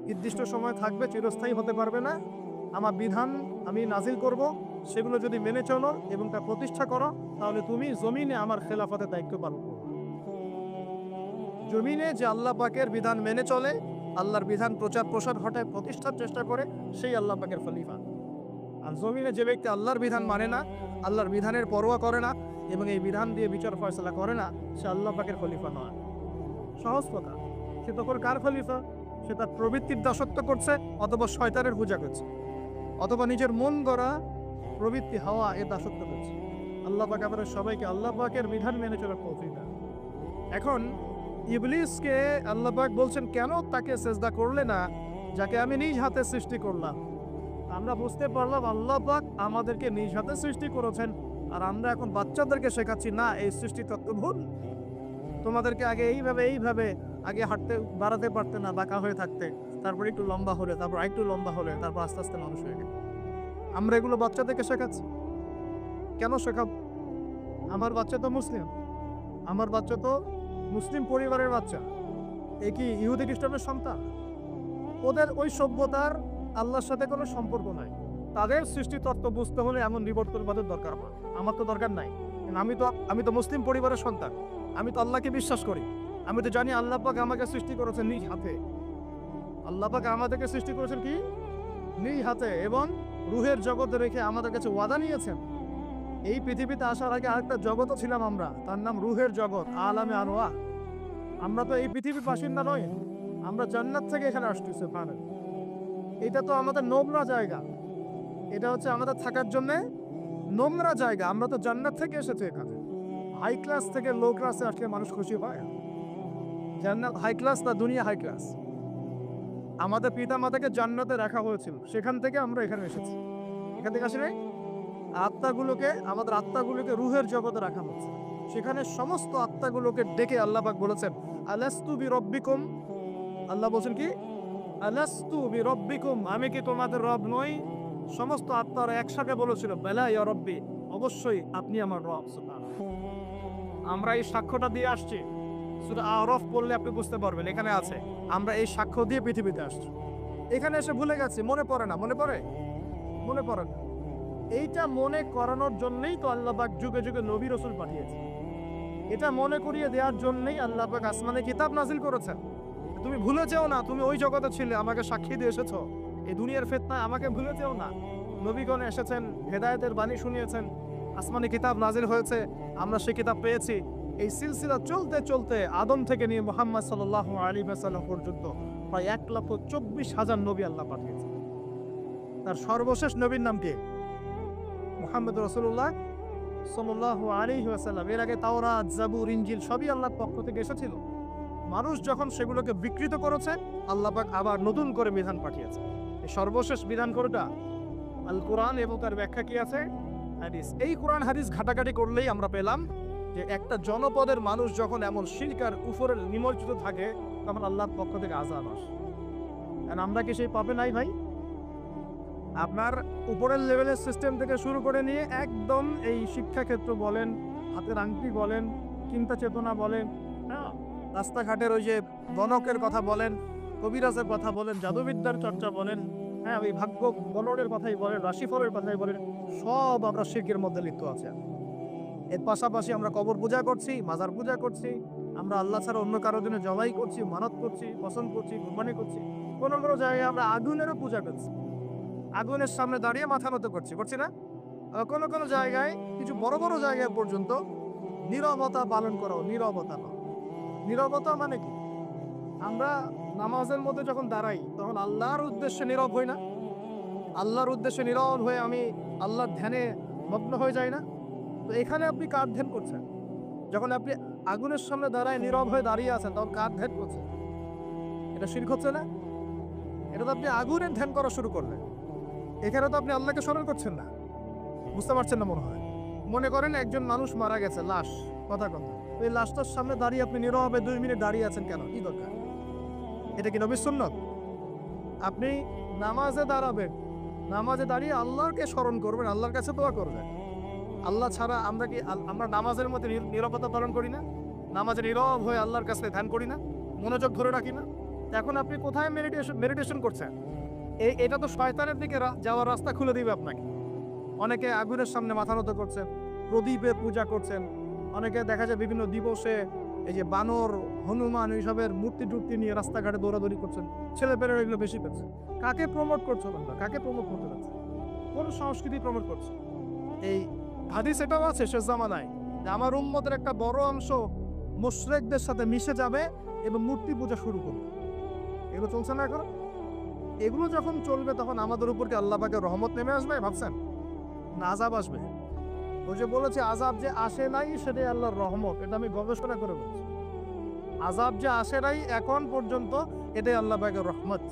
নির্দিষ্ট সময় থাকবে, চিরস্থায়ী হতে পারবে না। আমার বিধান আমি নাজিল করব, সেগুলো যদি মেনে চলো এবং তা প্রতিষ্ঠা করো, তাহলে তুমি জমিনে আমার খেলাফতের দায়িত্ব পালন করো। জমিনে যে আল্লাহ পাকের বিধান মেনে চলে, আল্লাহর বিধান প্রচার প্রসার ঘটায়, প্রতিষ্ঠার চেষ্টা করে, সেই আল্লাহ পাকের খলিফা। আর জমিনে যে ব্যক্তি আল্লাহর বিধান মানে না, আল্লাহর বিধানের পরোয়া করে না এবং এই বিধান দিয়ে বিচার ফয়সালা করে না, সে আল্লাহ পাকের খলিফা নয়। সহজ কথা। সে তখন কার খলিফা? সে তার প্রবৃত্তির দাসত্ব করছে, অথবা শয়তানের পূজা করছে, অথবা নিজের মন গড়া প্রবৃত্তি হাওয়া এর দাসত্ব করছে। আল্লাহ পাক আমাদের সবাইকে আল্লাহ পাকের বিধান মেনে চলার তৌফিক দান। এখন ইবলিসকে আল্লাহ পাক বলছেন কেন তাকে সেজদা করলে না, যাকে আমি নিজ হাতে সৃষ্টি করলাম। আমরা বুঝতে পারলাম আল্লাহ পাক আমাদেরকে নিজ হাতে সৃষ্টি করেছেন, আর আমরা এখন বাচ্চাদেরকে শেখাচ্ছি না, এই সৃষ্টি তত্ত্ব ভুল। তোমাদেরকে আগে এইভাবে আগে হাঁটতে বাড়াতে পারতে না, বাঁকা হয়ে থাকতে, তারপর একটু লম্বা হলে, তারপর আরেকটু লম্বা হলে, তারপর আস্তে আস্তে মানুষ হয়ে গেল। আমরা এগুলো বাচ্চাদেরকে শেখাচ্ছি। কেন শেখাব? আমার বাচ্চা তো মুসলিম, আমার বাচ্চা তো মুসলিম পরিবারের বাচ্চা। এ কি ইহুদি খ্রিস্টানের সন্তান? ওদের ওই সভ্যতার আল্লাহর সাথে কোনো সম্পর্ক নাই। তাদের সৃষ্টি তত্ত্ব বুঝতে হলে এমন বিবর্তনবাদের দরকার হয়। আমার তো দরকার নাই, আমি তো মুসলিম পরিবারের সন্তান, আমি তো আল্লাহকে বিশ্বাস করি। আমি তো জানি আল্লাহ পাক আমাকে সৃষ্টি করেছেন নিজ হাতে। আল্লাহ পাক আমাদেরকে সৃষ্টি করেছেন কি? নিজ হাতে, এবং রুহের জগতে রেখে আমাদের কাছে ওয়াদা নিয়েছেন। এই পৃথিবীতে আসার আগে আরেকটা জগৎও ছিলাম আমরা, তার নাম রুহের জগৎ, আলামে আরওয়াহ। আমরা তো এই পৃথিবীর বাসিন্দা নই, আমরা জান্নাত থেকে এখানে আসছি। সুবহানাল্লাহ। এটা তো আমাদের নোংরা জায়গা, এটা হচ্ছে আমাদের থাকার জন্য নোংরা জায়গা। আমরা তো জান্নাত থেকে এসেছি এখানে। হাই ক্লাস থেকে লো ক্লাসে আসলে মানুষ খুশি হয়। জান্নাত হাই ক্লাস না, দুনিয়া হাই ক্লাস। আমাদের পিতা মাতাকে জান্নাতে রাখা হয়েছিল, সেখান থেকে আমরা এখানে এসেছি। এখান থেকে আসলে আমাদের আত্মাগুলোকে রুহের জগতে রাখা হচ্ছে। সেখানে সমস্ত আত্মাগুলোকে ডেকে আল্লাহ পাক বলেছেন আলাস্তু বিরব্বিকুম। আল্লাহ বলছেন কি? আলাস্তু বিরব্বিকুম, আমি কি তোমাদের রব নই? সমস্ত আত্মারা একসাথে বলেছিল বেলা ইয়া রব্বি, অবশ্যই আপনি আমার রব। সুবহানাল্লাহ। আমরা এই সাক্ষ্যটা দিয়ে আসছি। সূরা আরাফ পড়লে আপনি বুঝতে পারবেন, এখানে আছে আমরা এই সাক্ষ্য দিয়ে পৃথিবীতে আসছি। এখানে এসে ভুলে গেছি, মনে পড়ে না। মনে পড়ে? মনে পড়ে না। এইটা মনে করানোর জন্যই তো আল্লাহ পাক যুগে যুগে নবী রাসূল পাঠিয়েছেন। এটা মনে করিয়ে দেওয়ার জন্যই আল্লাহ পাক আসমানে কিতাব নাজিল করেছেন। তুমি ভুলে যেও না, তুমি ওই জগতে ছিলে, আমাকে সাক্ষী দিয়ে এসেছো। এই দুনিয়ার ফিতনায় আমাকে ভুলে যেও না। নবীগণ এসেছেন, হেদায়েতের বাণী শুনিয়েছেন, আসমানি কিতাব নাজিল হয়েছে, আমরা সেই কিতাব পেয়েছি। এই সিলসিলা চলতে চলতে আদম থেকে নিয়ে মুহাম্মদ সাল্লাল্লাহু আলাইহি ওয়াসাল্লাম পর্যন্ত প্রায় 1,24,000 নবী আল্লাহ পাঠিয়েছেন। তার সর্বশেষ নবীর নাম কি? মুহাম্মদ রাসূলুল্লাহ সাল্লাল্লাহু আলাইহি ওয়াসাল্লাম। এর আগে তাওরাত, জাবুর, ইনজিল সবই আল্লাহর পক্ষ থেকে এসেছিল। মানুষ যখন সেগুলোকে বিকৃত করেছে, আল্লাহ পাক আবার নতুন করে বিধান পাঠিয়েছে। এই সর্বশেষ বিধান কোনটা? আল কোরআন, এবং তার ব্যাখ্যা কি আছে? হাদিস। এই কোরআন হাদিস ঘাটাঘাটি করলেই আমরা পেলাম যে একটা জনপদের মানুষ যখন এমন শিরক আর কুফরে নিমজ্জিত থাকে, তখন আল্লাহর পক্ষ থেকে আযাব আসে। আর আমরা কি সেই পাবে নাই ভাই? আপনার উপরের লেভেলের সিস্টেম থেকে শুরু করে নিয়ে একদম এই শিক্ষাক্ষেত্র বলেন, হাতের আংটি বলেন, চিন্তা চেতনা বলেন, হ্যাঁ, রাস্তাঘাটের ওই যে গণকের কথা বলেন, কবিরাজের কথা বলেন, জাদুবিদ্যার চর্চা বলেন, হ্যাঁ, ওই ভাগ্য গণনের কথাই বলেন, রাশিফলের কথাই বলেন, সব আমরা শিরকের মধ্যে লিপ্ত আছে। এর পাশাপাশি আমরা কবর পূজা করছি, মাজার পূজা করছি, আমরা আল্লাহ ছাড়া অন্য কারোর জন্য জবাই করছি, মানত করছি, পছন্দ করছি, কুরবানি করছি। কোনো কোনো জায়গায় আমরা আগুনেরও পূজা করছি, আগুনের সামনে দাঁড়িয়ে মাথা নত করছি না? কোনো কোনো জায়গায়, কিছু বড় বড় জায়গায় পর্যন্ত নীরবতা পালন করো। নীরবতা না, নীরবতা মানে কি? আমরা নামাজের মধ্যে যখন দাঁড়াই তখন আল্লাহর উদ্দেশ্যে নীরব হই না? আল্লাহর উদ্দেশ্যে নীরব হয়ে আমি আল্লাহর ধ্যানে মগ্ন হয়ে যাই না? তো এখানে আপনি কার ধ্যান করছেন? যখন আপনি আগুনের সামনে দাঁড়ায় নীরব হয়ে দাঁড়িয়ে আছেন, তখন কার ধ্যান করছেন? এটা শিরক হচ্ছে না? এটা তো আপনি আগুনের ধ্যান করা শুরু করলেন। এখানে তো আপনি আল্লাহকে স্মরণ করছেন না। বুঝতে পারছেন না মনে হয়। মনে করেন একজন মানুষ মারা গেছে, লাশ, কথা কথা, ওই লাশটার সামনে দাঁড়িয়ে আপনি নীরবে 2 মিনিট দাঁড়িয়ে আছেন কেন? কি দরকার? এটা কি নবীর সুন্নাত? আপনি নামাজে দাঁড়াবেন, নামাজে দাঁড়িয়ে আল্লাহকে স্মরণ করবেন, আল্লাহর কাছে দোয়া করবেন। আল্লাহ ছাড়া আমরা নামাজের মধ্যে নীরবতা পালন করি না? নামাজে নীরব হয়ে আল্লাহর কাছে ধ্যান করি না? মনোযোগ ধরে রাখি না? এখন আপনি কোথায় মেডিটেশন করছেন? এটা তো শয়তানের দিকে যাওয়ার রাস্তা খুলে দিবে আপনাকে। অনেকে আগুনের সামনে মাথা নত করছেন, প্রদীপে পূজা করছেন, অনেকে দেখা যায় বিভিন্ন দিবসে এই যে বানর, হনুমান, এইসবের মূর্তি টুর্তি নিয়ে রাস্তাঘাটে দৌড়াদৌড়ি করছেন। ছেলেপেলেরা এগুলো বেশি করছে। কাকে প্রমোট করছো তোমরা? কাকে প্রমোট করতে যাচ্ছে? কোন সংস্কৃতি প্রমোট করছে? এই হাদিস এটাও আছে শেষ জামানায় যে আমার উম্মতের একটা বড় অংশ মুশরিকদের সাথে মিশে যাবে এবং মূর্তি পূজা শুরু করবে। এগুলো চলছে না এখন? এগুলো যখন চলবে তখন আমাদের উপর কি আল্লাহ পাকের রহমত নেমে আসবে ভাবছেন, না আযাব আসবে? ওই যে বলেছে আযাব যে আসে নাই সেটাই আল্লাহর রহমত, এটা আমি গবেষণা করে বলছি। আযাব যে আসে নাই এখন পর্যন্ত, এটাই আল্লাহ পাকের রহমত।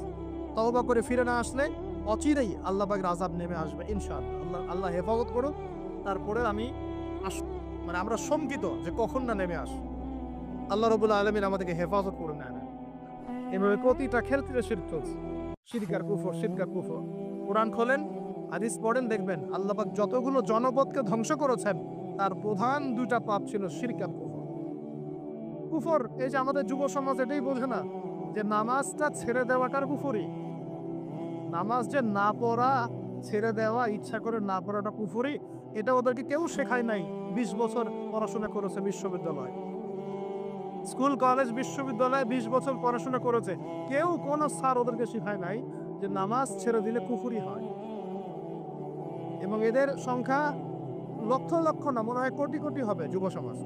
তওবা করে ফিরে না আসলে অচিরেই আল্লাহ পাকের আযাব নেমে আসবে ইনশাআল্লাহ। আল্লাহ হেফাজত করুক। তারপরে আমরা শঙ্কিত যে কখন না নেমে আস। আল্লাহ রাব্বুল আলামিন আমাদেরকে হেফাজত করে নেয় না। এভাবে প্রতিটা ক্ষেত্রে শিরক চলছে, শিরক আর কুফর, শিরক আর কুফর। কোরআন খোলেন, হাদিস পড়েন, দেখবেন আল্লাহ পাক যতগুলো জনপদকে ধ্বংস করেছেন তার প্রধান 2টা পাপ ছিল শিরক আর কুফর। কুফর, এই যে আমাদের যুব সমাজ এটাই বোঝে না যে নামাজটা ছেড়ে দেওয়াটার কুফরি। নামাজ যে না পড়া, ছেড়ে দেওয়া, ইচ্ছা করে না পড়াটা কুফরি, এটা ওদেরকে কেউ শেখায় নাই। 20 বছর পড়াশোনা করেছে বিশ্ববিদ্যালয়, স্কুল, কলেজ, বিশ্ববিদ্যালয়ে 20 বছর পড়াশোনা করেছে, কেউ কোনো স্যার ওদেরকে শেখায় নাই যে নামাজ ছেড়ে দিলে কুফরি হয়। এবং এদের সংখ্যা লক্ষ লক্ষ না, মনে হয় কোটি কোটি হবে যুব সমাজ,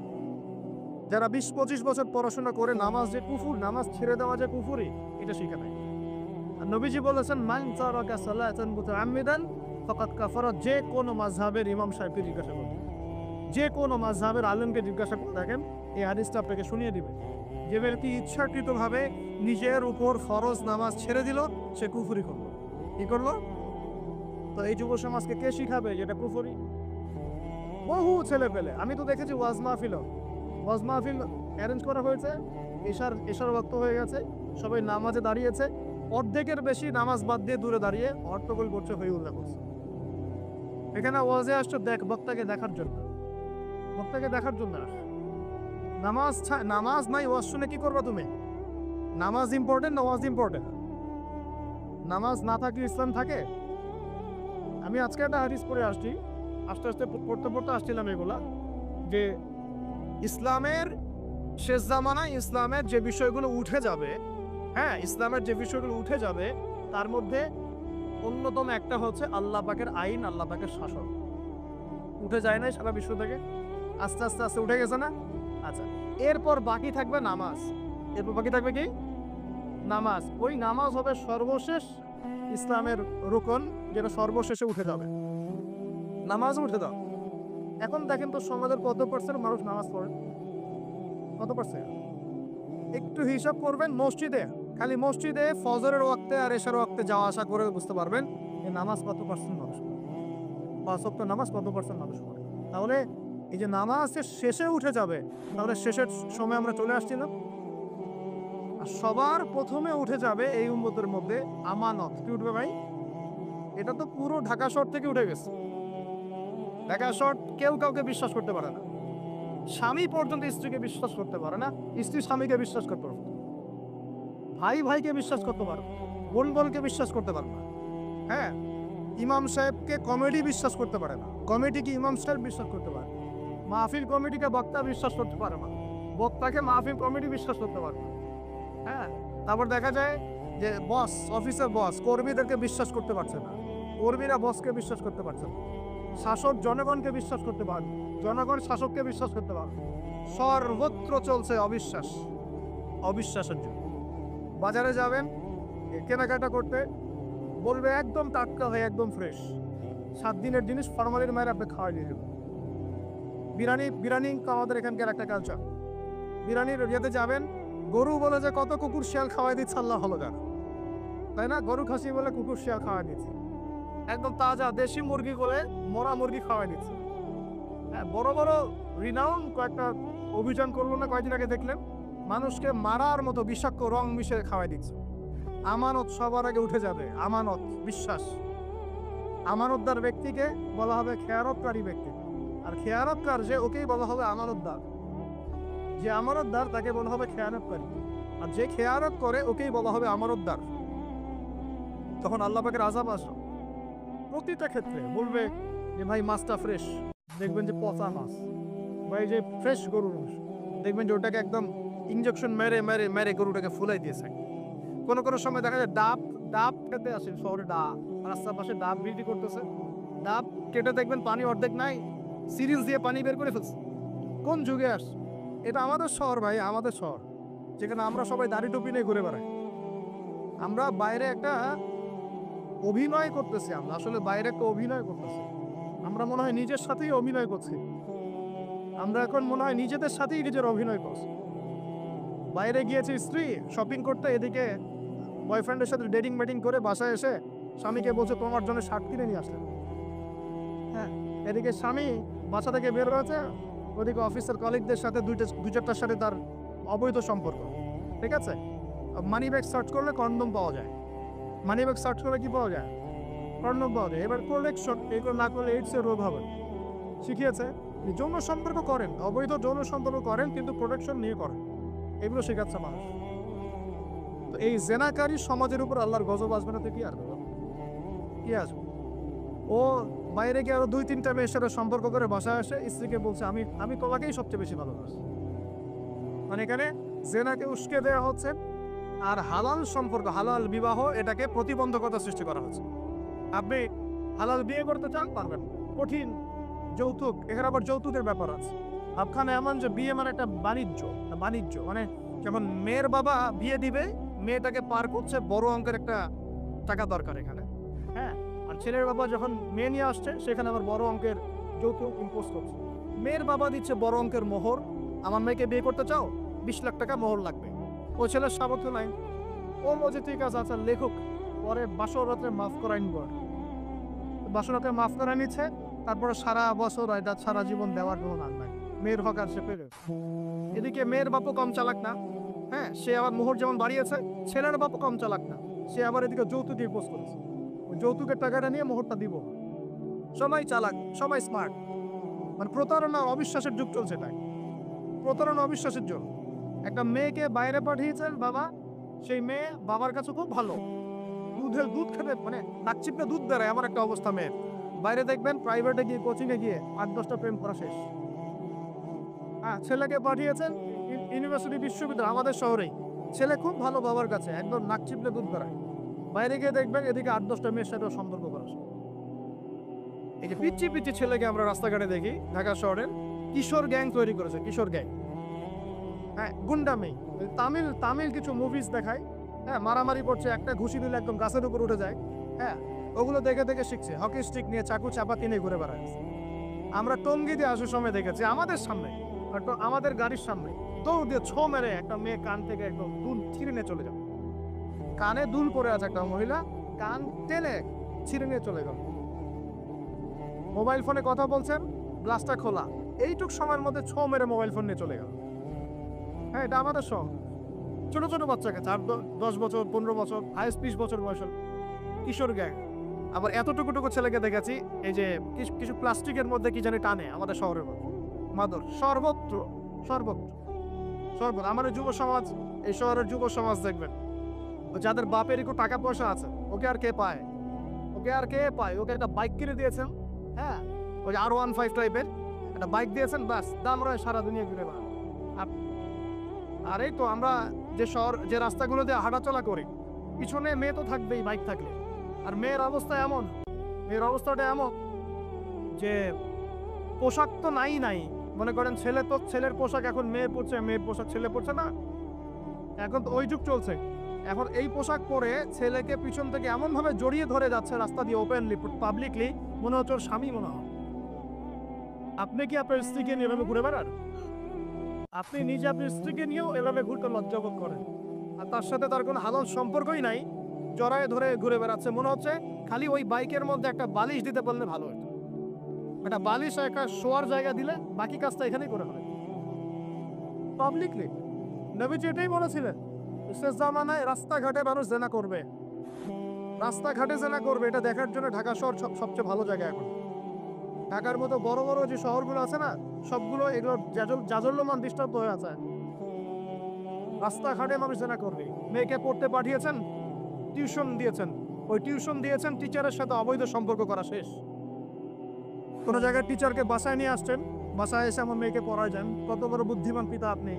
যারা 20-25 বছর পড়াশোনা করে নামাজ যে কুফর, নামাজ ছেড়ে দেওয়া যে কুফরি, এটা শেখা নাই। আর নবীজি বলেছেন মান তারাকা সালাতান মুতাআম্মিদান ফাকাদ কাফারা। যে কোনো মাযহাবের ইমাম সাহেবকে জিজ্ঞাসা করুন, যে কোনো মাযহাবের আলেমকে জিজ্ঞাসা করে দেখেন, এই হাদিসটা আপনাকে শুনিয়ে দিবে। যে ব্যক্তি ইচ্ছাকৃতভাবে নিজের উপর ফরজ নামাজ ছেড়ে দিল, সে কুফরি করলো। কি করলো? তো এই যুব সমাজকে কে শিখাবে যেটা কুফরি? বহু ছেলে পেলে আমি তো দেখেছি ওয়াজ মাহফিল অ্যারেঞ্জ করা হয়েছে, এশার ওয়াক্ত হয়ে গেছে, সবাই নামাজে দাঁড়িয়েছে, অর্ধেকের বেশি নামাজ বাদ দিয়ে দূরে দাঁড়িয়ে হট্টগোল করছে, হই উল্লাহ করছে। এখানে ওয়াজে আসছো বক্তাকে দেখার জন্য, বক্তাকে দেখার জন্য। নামাজ নাই, ওয়াজ শুনে কি করবা তুমি? নামাজ ইম্পর্টেন্ট না ওয়াজ ইম্পর্টেন্ট? নামাজ না থাকলে ইসলাম থাকে? আমি আজকে একটা হাদিস পড়ে আসছি, আস্তে আস্তে পড়তে পড়তে আসছিলাম এগুলা, যে ইসলামের শেষ জামানায় ইসলামের যে বিষয়গুলো উঠে যাবে, হ্যাঁ ইসলামের যে বিষয়গুলো উঠে যাবে তার মধ্যে অন্যতম একটা হচ্ছে আল্লাহ পাকের আইন, আল্লাহ পাকের শাসন। উঠে যায় নাই সারা বিশ্ব থেকে? আস্তে আস্তে আস্তে উঠে গেছে না? আচ্ছা, এরপর বাকি থাকবে নামাজ। এরপর বাকি থাকবে কি? নামাজ। ওই নামাজ হবে সর্বশেষ ইসলামের রুকন, যেটা সর্বশেষে উঠে যাবে। নামাজ উঠে দাও। এখন দেখেন তো সমাজের কত পার্সেন্ট মানুষ নামাজ পড়ে? কত পার্সেন্ট? একটু হিসাব করবেন, মসজিদে, খালি মসজিদে ফজরের ওয়াক্তে আর এশার ওয়াক্তে যাওয়া আসা করে বুঝতে পারবেন এই নামাজ কত পার্সেন্ট মানুষ পড়ে, 5 ওয়াক্ত নামাজ কত পার্সেন্ট মানুষ পড়ে। তাহলে এই যে নামাজ শেষে উঠে যাবে, তাহলে শেষের সময় আমরা চলে আসছিলাম। আর সবার প্রথমে উঠে যাবে এই উম্মতের মধ্যে আমানত। কি উঠবে ভাই? এটা তো পুরো ঢাকা শহর থেকে উঠে গেছে। ঢাকা শহর কেউ কাউকে বিশ্বাস করতে পারে না, স্বামী পর্যন্ত স্ত্রীকে বিশ্বাস করতে পারে না, স্ত্রী স্বামীকে বিশ্বাস করতে পারে, ভাই ভাইকে বিশ্বাস করতে পারে, বোন বোনকে বিশ্বাস করতে পারে না। হ্যাঁ, ইমাম সাহেবকে কমিটি বিশ্বাস করতে পারে না, কমিটিকে ইমাম সাহেব বিশ্বাস করতে পারে, মাহফিল কমিটিকে বক্তা বিশ্বাস করতে পারে না, বক্তাকে মাহফিল কমিটি বিশ্বাস করতে পারে না। হ্যাঁ, তারপর দেখা যায় যে বস, অফিসের বস কর্মীদেরকে বিশ্বাস করতে পারছে না, কর্মীরা বসকে বিশ্বাস করতে পারছে না, শাসক জনগণকে বিশ্বাস করতে পারে, জনগণ শাসককে বিশ্বাস করতে পারে। সর্বত্র চলছে অবিশ্বাস, অবিশ্বাসের জন্য। বাজারে যাবেন কেনাকাটা করতে, বলবে একদম টাটকা হয়, একদম ফ্রেশ, 7 দিনের জিনিস ফরমালিন মায়ের আপনি খাওয়াই দিয়ে দেবেন। বিরিয়ানি আমাদের এখানকার একটা কালচার। বিরিয়ানির ইয়েতে যাবেন, গরু বলে যে কত কুকুর শিয়াল খাওয়াই দিচ্ছে আল্লাহ হলো জান, তাই না? গরু খাসি বলে কুকুর শিয়াল খাওয়াই দিচ্ছে, একদম তাজা দেশি মুরগি বলে মরা মুরগি খাওয়াই দিচ্ছে। হ্যাঁ, বড় বড় রিনাউন কয়েকটা অভিযান করলো না কয়েকদিন আগে, দেখলেন মানুষকে মারার মতো বিষাক্ত রং মিশিয়ে খাওয়াই দিচ্ছে। আমানত সবার আগে উঠে যাবে, আমানত, বিশ্বাস। আমানতদার ব্যক্তিকে বলা হবে খেয়ারতকারী ব্যক্তি, আর খেয়ারতকার যে ওকেই বলা হবে আমানতদার। যে আমানতদার তাকে বলা হবে খেয়ানতকারী, আর যে খেয়ানত করে ওকেই বলা হবে আমানতদার। তখন আল্লাহ পাকের আযাব আসবে প্রতিটা ক্ষেত্রে। বলবে যে ভাই মাছটা ফ্রেশ, দেখবেন যে পচা মাছ, ভাই যে ফ্রেশ গরুর মাংস, দেখবেন যে ওটাকে একদম ইঞ্জেকশন মেরে মেরে মেরে গরুটাকে ফুলাই দিয়েছে। কোনো কোনো সময় দেখা যায় ডাব খেতে আসে শহরে, রাস্তার পাশে ডাব বিক্রি করতেছে, ডাব কেটে দেখবেন পানি অর্ধেক নাই, সিরিঞ্জ দিয়ে পানি বের করে ফেলছে। কোন যুগে আস? এটা আমাদের শহর ভাই, আমাদের শহর, যেখানে আমরা সবাই দাড়ি টুপি নিয়ে ঘুরে বেড়াই। আমরা বাইরে একটা অভিনয় করতেছি, আমরা আসলে বাইরে একটা অভিনয় করতেছি। আমরা মনে হয় নিজের সাথেই অভিনয় করছি, আমরা এখন মনে হয় নিজেদের সাথেই নিজের অভিনয় করছি। বাইরে গিয়েছে স্ত্রী শপিং করতে, এদিকে বয়ফ্রেন্ডের সাথে ডেটিং মেটিং করে বাসায় এসে স্বামীকে বলছে তোমার জন্য শার্ট কিনে নিয়ে আসলেন। হ্যাঁ, এদিকে স্বামী বাসা থেকে বের হয়েছে, ওদিকে অফিসের কলিগদের সাথে দুই চারটার সাথে তার অবৈধ সম্পর্ক। ঠিক আছে, মানি ব্যাগ সার্চ করলে কন্ডম পাওয়া যায়, মানি ব্যাগ সার্চ করলে কি পাওয়া যায়? কন্ডম পাওয়া যায়। এবার প্রোটেকশন এগুলো না করলে এইডসের রোগ হবে। শিখিয়েছে যৌন সম্পর্ক করেন, অবৈধ যৌন সম্পর্ক করেন, কিন্তু প্রোটেকশন নিয়ে করেন, এগুলো শেখাচ্ছে মানুষ। তো এই জেনাকারী সমাজের উপর আল্লাহর গজব আসবে না তো কি আর কি আসবে? ও বাইরে গিয়ে আরো 2-3টা মেয়ের সাথে সম্পর্ক করে বাসায় আসে, স্ত্রীকে বলছে আমি তোমাকেই সবচেয়ে বেশি ভালোবাসি। মানে এখানে জেনাকে উস্কে দেওয়া হচ্ছে, আর হালাল সম্পর্ক, হালাল বিবাহ, এটাকে প্রতিবন্ধকতা সৃষ্টি করা হচ্ছে। আপনি হালাল বিয়ে করতে চান, পারবেন, কঠিন। যৌতুক, এখানে আবার যৌতুকের ব্যাপার আছে। আপনার এমন যে বিয়ে মানে একটা বাণিজ্য, মানে যেমন মেয়ের বাবা বিয়ে দিবে, মেয়েটাকে পার করছে, বড় অঙ্কের একটা টাকা দরকার এখানে। হ্যাঁ, আর ছেলের বাবা যখন মেয়ে নিয়ে আসছে, সেখানে আবার বড় অঙ্কের যৌতুক ইম্পোজ করছে। মেয়ের বাবা দিচ্ছে বড় অঙ্কের মোহর, আমার মেয়েকে বিয়ে করতে চাও, 20 লাখ টাকা মোহর লাগবে। ও ছেলের সামর্থ্য নাই, ও বলছে ঠিক আছে, আচ্ছা লেখক, পরে বাসর রাত্রে মাফ করাই নিব, বাসর রাত্রে মাফ করাই নিচ্ছে। তারপরে সারা বছর এটা সারা জীবন দেওয়ার কোনো নাম নাই, মেয়ের হক আর সে পেরে। এদিকে মেয়ের বাপও কম চালাক না, হ্যাঁ, সে আবার মোহর যেমন বাড়িয়েছে, ছেলের বাপও কম চালাক না, সে আবার এদিকে যৌতুক দিয়ে পোস্ট করেছে, ওই যৌতুকের টাকাটা নিয়ে মোহরটা দিব। সবাই চালাক, সবাই স্মার্ট, মানে প্রতারণা অবিশ্বাসের যুগ চলছে। তাই প্রতারণা অবিশ্বাসের যুগ। একটা মেয়েকে বাইরে পাঠিয়েছেন বাবা, সেই মেয়ে বাবার কাছে খুব ভালো, দুধ খেতে মানে নাক চিপে দুধ বেড়ায়, এমন একটা অবস্থা মেয়ের। বাইরে দেখবেন প্রাইভেটে গিয়ে কোচিংয়ে গিয়ে 8-10টা প্রেম করা শেষ। হ্যাঁ, ছেলেকে পাঠিয়েছেন ইউনিভার্সিটি বিশ্ববিদ্যালয় আমাদের শহরেই, ছেলে খুব ভালো বাবার কাছে, একদম নাক চিপলে দুধ বেড়ায়। বাইরে গিয়ে দেখবেন এদিকে 8-10টা মেয়ের সাথে সম্পর্ক করা শেষ। এই যে পিচ্ছি পিচ্ছি ছেলেকে আমরা রাস্তাঘাটে দেখি ঢাকা শহরের, কিশোর গ্যাং তৈরি করেছে, কিশোর গ্যাং। হ্যাঁ, গুন্ডামি। তামিল কিছু মুভিজ দেখায়, হ্যাঁ, মারামারি করছে, একটা ঘুষি দিলে একদম গাছের উপর উঠে যায়। হ্যাঁ, ওগুলো দেখে দেখে শিখছে, হকি স্টিক নিয়ে চাকু চাপাতি নিয়ে ঘুরে বেড়ায়। আমরা টঙ্গি দিয়ে আসার সময় দেখেছি আমাদের সামনে, আমাদের গাড়ির সামনে দৌড় দিয়ে ছো মেরে একটা মেয়ে কান থেকে একদম দুল ছিঁড়ে নিয়ে চলে যাবে। কানে দুল পরে আছে একটা মহিলা, কান টেনে ছিঁড়ে নিয়ে চলে গেল। মোবাইল ফোনে কথা বলছেন, গ্লাসটা খোলা, এইটুক সময়ের মধ্যে ছো মেরে মোবাইল ফোন নিয়ে চলে গেল। হ্যাঁ, এটা আমাদের শহর। ছোট ছোট বাচ্চাকে 10 বছর 15 বছর হাইস্ট 20 বছর বয়সের কিশোর গ্যাং। আবার এতটুকু ছেলেকে দেখেছি এই যে কিছু প্লাস্টিকের মধ্যে কি জানি টানে আমাদের শহরের মধ্যে, মাদর সর্বত্র সর্বত্র সর্বত্র। আমাদের যুব সমাজ, এই শহরের যুব সমাজ দেখবেন, যাদের বাপের একটু টাকা পয়সা আছে, ওকে আর কে পায়, ওকে আর কে পায়। ওকে একটা বাইক কিনে দিয়েছেন, হ্যাঁ, ওই R15 টাইপের একটা বাইক দিয়েছেন, বাস দাম রয় সারা দুনিয়া ঘুরে বেড়ান। আর এই তো আমরা যে রাস্তাগুলো দিয়ে হাঁটাচলা করি, পিছনে মেয়ে তো থাকবেই বাইক থাকলে। আর মেয়ের অবস্থাটা এমন যে পোশাক তো নাই। মনে করেন ছেলের পোশাক এখন মেয়ে পরছে, মেয়ের পোশাক ছেলে পরছে না, এখন তো ওই যুগ চলছে। এখন এই পোশাক পরে ছেলেকে পিছন থেকে এমন ভাবে জড়িয়ে ধরে যাচ্ছে রাস্তা দিয়ে ওপেনলি পাবলিকলি, মনে হচ্ছে ওর স্বামী মনে হয়। আপনি কি আপনার স্ত্রীকে নিয়ে এভাবে ঘুরে বেড়ান? আপনি নিজে আপনার স্ত্রীকে নিয়েও এভাবে ঘুরতে লজ্জাবোধ করেন, আর তার সাথে তার কোনো হালাল সম্পর্কই নাই, জড়ায় ধরে ঘুরে বেড়াচ্ছে। মনে হচ্ছে খালি ওই বাইকের মধ্যে একটা বালিশ দিতে পারলে ভালো হতো, একটা বালিশ একটা শোয়ার জায়গা দিলে বাকি কাজটা এখানেই করে হবে পাবলিকলি। নবীজি এটাই বলেছিলেন, শেষ জামানায় রাস্তাঘাটে মানুষ জেনা করবে, রাস্তাঘাটে জেনা করবে। এটা দেখার জন্য ঢাকা শহর সবচেয়ে ভালো জায়গা। এখন ঢাকার মতো বড় বড় যে শহরগুলো আছে না, সবগুলো এগুলো জাজল্যমান দৃষ্টান্ত হয়ে আছে। রাস্তাঘাটে মানুষ জেনা করবে। মেয়েকে পড়তে পাঠিয়েছেন, টিউশন দিয়েছেন, ওই টিউশন দিয়েছেন টিচারের সাথে অবৈধ সম্পর্ক করা শেষ। কোনো জায়গায় টিচারকে বাসায় নিয়ে আসছেন, বাসায় এসে আমার মেয়েকে পড়ায় যান, কত বড় বুদ্ধিমান পিতা আপনি।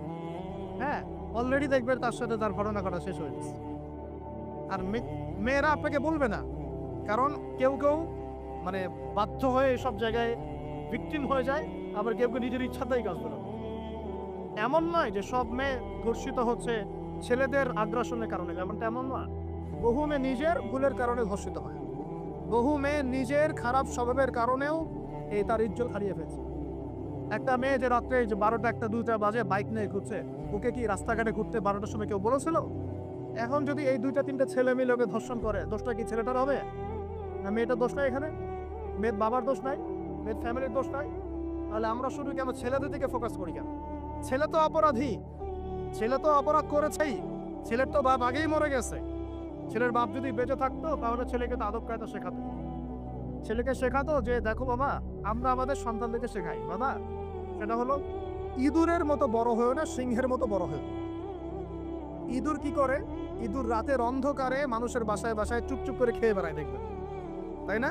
হ্যাঁ, অলরেডি দেখবেন তার সাথে তার ঘটনা করা শেষ হয়ে গেছে। আর মেয়েরা আপনাকে বলবে না, কারণ কেউ মানে বাধ্য হয়ে সব জায়গায় ভিকটিম হয়ে যায়, আবার কেউ নিজের ইচ্ছাতেই কাজ করে। এমন নয় যে সব মেয়ে ধর্ষিত হচ্ছে ছেলেদের আগ্রাসনের কারণে, যেমনটা এমন নয়। বহু মেয়ে নিজের ভুলের কারণে ধর্ষিত হয়, বহু মেয়ে নিজের খারাপ স্বভাবের কারণেও তার ইজ্জত হারিয়ে ফেলছে। একটা মেয়ে যে রাত্রে 12টা 1টা 2টা বাজে বাইক নিয়ে ঘুরছে, ওকে কি রাস্তাঘাটে ঘুরতে 12টার সময় কেউ বলেছিল? এখন যদি এই 2টা 3টা ছেলে মিলে ওকে ধর্ষণ করে, দোষটা কি ছেলেটার হবে না মেয়েটার দোষ নাই? এখানে মেয়ের বাবার দোষ নাই, মেয়ের ফ্যামিলির দোষ নাই। তাহলে আমরা শুধু কেন ছেলেদের দিকে ফোকাস করি কেন? ছেলে তো অপরাধী, ছেলে তো অপরাধ করেছেই, ছেলের তো বাপ আগেই মরে গেছে। ছেলের বাপ যদি বেঁচে থাকতো তাহলে ছেলেকে তো আদব কায়দা শেখাতো, ছেলেকে শেখাতো যে দেখো বাবা, আমরা আমাদের সন্তানদেরকে শেখাই বাবা, সেটা হলো ইঁদুরের মতো বড় হয়েও না, সিংহের মতো বড় হয়েও। ইঁদুর কি করে? ইঁদুর রাতের অন্ধকারে মানুষের বাসায় বাসায় চুপচুপ করে খেয়ে বেড়ায়, দেখবেন তাই না?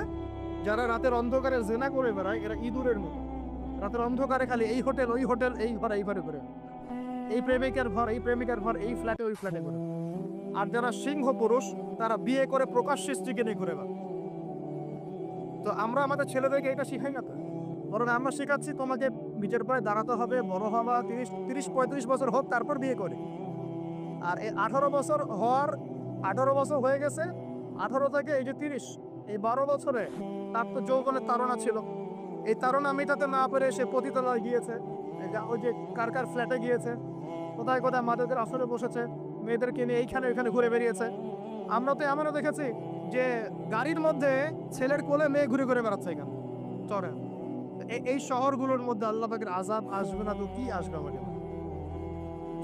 যারা রাতের অন্ধকারে জেনা করে বেড়ায় এরা ইঁদুরের মতো, রাতের অন্ধকারে খালি এই হোটেল ওই হোটেল, এই ঘর এই ঘরে করে, এই প্রেমিকের ঘর এই প্রেমিকার ঘর, এই ফ্ল্যাটে ওই ফ্ল্যাটে করে। আর যারা সিংহ পুরুষ তারা বিয়ে করে প্রকাশ্যে স্ত্রীকে নিয়ে ঘুরে বেড়ায়। তো আমরা আমাদের ছেলেদেরকে এটা শিখাই না তো, বরং আমরা শেখাচ্ছি তোমাকে নিজের পায়ে দাঁড়াতে হবে, বড় হওয়া 30-35 বছর হোক তারপর বিয়ে করে। আর এই 18 বছর হওয়ার 18 বছর হয়ে গেছে, 18 থেকে এই যে 30, এই 12 বছরে তার তো যৌবনের তাড়না ছিল, এই তাড়না মেটাতে না পেরে সে পতিতালয়ে গিয়েছে, ওই যে কার ফ্ল্যাটে গিয়েছে, কোথায় কোথায় মাদকের আসরে বসেছে, মেয়েদেরকে নিয়ে এইখানে ওইখানে ঘুরে বেরিয়েছে। আমরা তো এমনও দেখেছি যে গাড়ির মধ্যে ছেলের কোলে মেয়ে ঘুরে ঘুরে বেড়াচ্ছে এখানে চরে। এই শহরগুলোর মধ্যে আল্লাহ পাকের আযাব আসবে না তো কি আসবে আমাকে?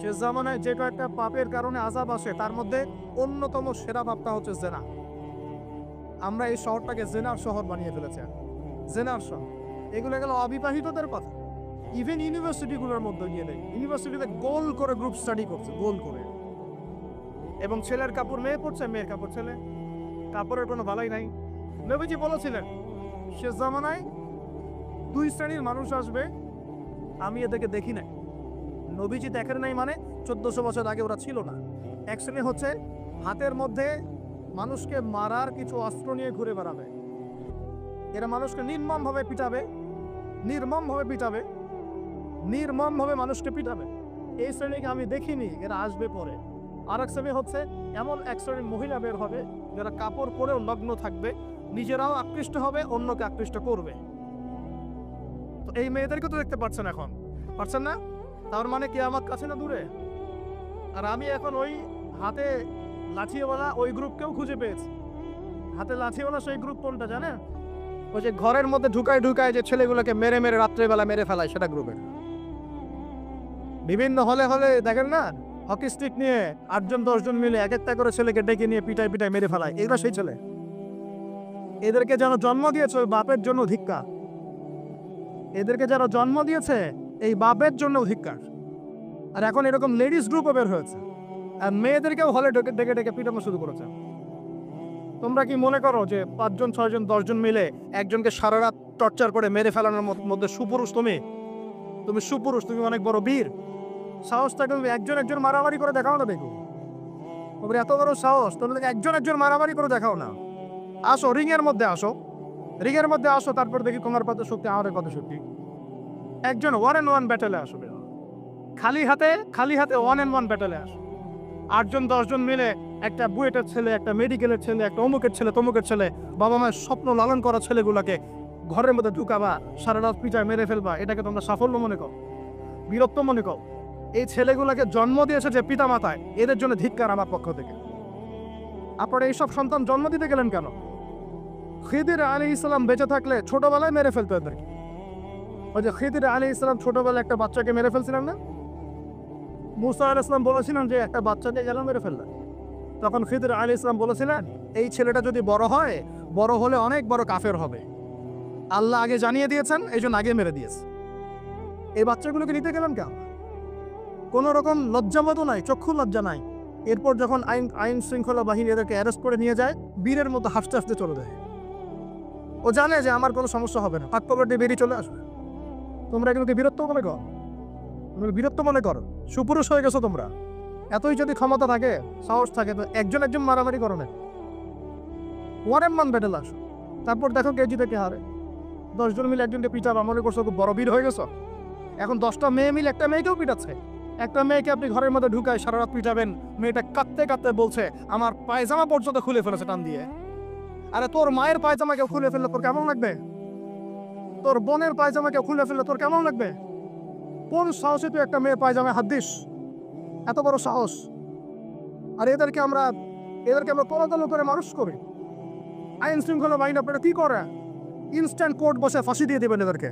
শেষ জামানায় যে কয়েকটা পাপের কারণে আযাব আসে তার মধ্যে অন্যতম সেরা পাপটা হচ্ছে জেনা। আমরা এই শহরটাকে জেনার শহর বানিয়ে ফেলেছি। জেনার শহর, এগুলো গেল অবিবাহিতদের কথা। ইভেন ইউনিভার্সিটিগুলোর মধ্যে গিয়ে দেখ, ইউনিভার্সিটিতে গোল করে গ্রুপ স্টাডি করছে, গোল করে। এবং ছেলের কাপড় মেয়ে পড়ছে, মেয়ের কাপড় ছেলে, কাপড়ের কোনো ভালাই নাই। নবীজি বলেছিলেন শেষ জামানায় দুই শ্রেণীর মানুষ আসবে, আমি এদেরকে দেখি নাই। নবীজি দেখেন নাই মানে 1400 বছর আগে ওরা ছিল না। এক শ্রেণী হচ্ছে হাতের মধ্যে মানুষকে মারার কিছু অস্ত্র নিয়ে ঘুরে বেড়াবে, এরা মানুষকে নির্মমভাবে পিটাবে, নির্মমভাবে পিটাবে, নির্মমভাবে মানুষকে পিটাবে। এই শ্রেণীকে আমি দেখিনি, এরা আসবে পরে। আর এক শ্রেণী হচ্ছে এমন এক শ্রেণীর মহিলা বের হবে যারা কাপড় পরেও নগ্ন থাকবে, নিজেরাও আকৃষ্ট হবে, অন্যকে আকৃষ্ট করবে। তো এই মেয়েদেরকে তো দেখতে পাচ্ছেন, এখন পাচ্ছেন না? তার মানে কি আমার কাছে না দূরে? আর আমি এখন ওই হাতে লাঠিওয়ালা ওই গ্রুপকেও খুঁজে পেয়েছি। হাতে লাঠিওয়ালা সেই গ্রুপ কোনটা জানেন? ওই যে ঘরের মধ্যে ঢুকায় ঢুকায় যে ছেলেগুলোকে মেরে মেরে রাত্রেবেলা মেরে ফেলায়, সেটা গ্রুপের। বিভিন্ন হলে হলে দেখেন না, হকি স্টিক নিয়ে 8জন 10জন মিলে এক একটা করে ছেলেকে ডেকে নিয়ে পিটায় পিটায় মেরে ফেলায়, এগুলো সেই ছেলে। এদেরকে যেন জন্ম দিয়েছে ওই বাপের জন্য ধিক্কার। এদেরকে যারা জন্ম দিয়েছে এই বাপের জন্য ধিক্কার। আর এখন এরকম লেডিস গ্রুপও বের হয়েছে, আর মেয়েদেরকেও হলে ডেকে ডেকে ডেকে পিটানো শুরু করেছে। তোমরা কি মনে করো যে 5জন 6জন 10জন মিলে একজনকে সারা রাত টর্চার করে মেরে ফেলানোর মধ্যে সুপুরুষ? তুমি সুপুরুষ, তুমি অনেক বড় বীর। সাহস থাকে তুমি একজন একজন মারামারি করে দেখাও না। দেখো তোমার এত বড় সাহস, তোমরা একজন একজন মারামারি করে দেখাও না। আসো রিংয়ের মধ্যে, আসো রিংয়ের মধ্যে আসো, তারপর দেখি তোমার কত শক্তি, আমাদের কত শক্তি। একজন 1-on-1 ব্যাটেলে আসবে, খালি হাতে 1-on-1 ব্যাটেলে আসো। 8জন 10জন মিলে একটা বুয়েটের ছেলে, একটা মেডিকেলের ছেলে, একটা অমুকের ছেলে, তমুকের ছেলে, বাবা মায়ের স্বপ্ন লালন করা ছেলেগুলোকে ঘরের মধ্যে ঢুকাবা, সারা রাত পিটায় মেরে ফেলবা, এটাকে তোমরা সাফল্য মনে করো, বীরত্ব মনে করো? এই ছেলেগুলোকে জন্ম দিয়েছে যে পিতা মাতায়, এদের জন্য ধিক্কার আমার পক্ষ থেকে। আপনারা এইসব সন্তান জন্ম দিতে গেলেন কেন? খিদির আলাইহিস সালাম বেঁচে থাকলে ছোটবেলায় মেরে ফেলতো এদেরকে। ওই যে খিদির আলাইহিস সালাম ছোটবেলায় একটা বাচ্চাকে মেরে ফেলছিলেন না? মুসা আলাইহিস সালাম বলেছিলেন যে একটা বাচ্চাকে গেল মেরে ফেললেন। তখন খিদির আলাইহিস সালাম বলেছিলেন এই ছেলেটা যদি বড় হয়, বড় হলে অনেক বড় কাফের হবে। আল্লাহ আগে জানিয়ে দিয়েছেন, এই জন্য আগে মেরে দিয়েছে। এই বাচ্চাগুলোকে নিতে গেলেন কেন? কোনো রকম লজ্জাবোধ নাই, চক্ষু লজ্জা নাই। এরপর যখন আইন শৃঙ্খলা বাহিনী এদেরকে অ্যারেস্ট করে নিয়ে যায়, বীরের মতো হাসতে হাসতে চলে যায়। ও জানে যে আমার কোনো সমস্যা হবে না, হাত কবর দিয়ে বেরিয়ে চলে আসবে। তোমরা এগুলোকে বীরত্ব মনে করো? বীরত্ব মনে করো? সুপুরুষ হয়ে গেছো তোমরা। এতই যদি ক্ষমতা থাকে, সাহস থাকে, তো একজন একজন মারামারি করো না, 1-on-1 ব্যাটেল আসো। তারপর দেখো কে জিতে কে হারে। 10জন মিলে একজনকে পিটাবা মনে করছো খুব বড় বীর হয়ে গেছো? এখন 10টা মেয়ে মিলে একটা মেয়েকেও পিটাচ্ছে। একটা মেয়েকে আপনি ঘরের মধ্যে ঢুকায় সারা রাত পিটাবেন, মেয়েটা কাঁদতে কাঁদতে বলছে আমার পায়জামা পর্যন্ত খুলে ফেলেছে টান দিয়ে। আরে তোর মায়ের পায়জামা কেউ খুলে ফেললে তোর কেমন লাগবে? তোর বোনের পায়জামা কেউ খুলে ফেললে তোর কেমন লাগবে? কোন সাহসে তুই একটা মেয়ের পায়জামায় হাত দিস? এত বড় সাহস! আর এদেরকে আমরা তলাতল করে মানুষ করি। আইন শৃঙ্খলা বাহিনী আপনারা কি করে? ইনস্ট্যান্ট কোর্ট বসে ফাঁসি দিয়ে দেবেন এদেরকে।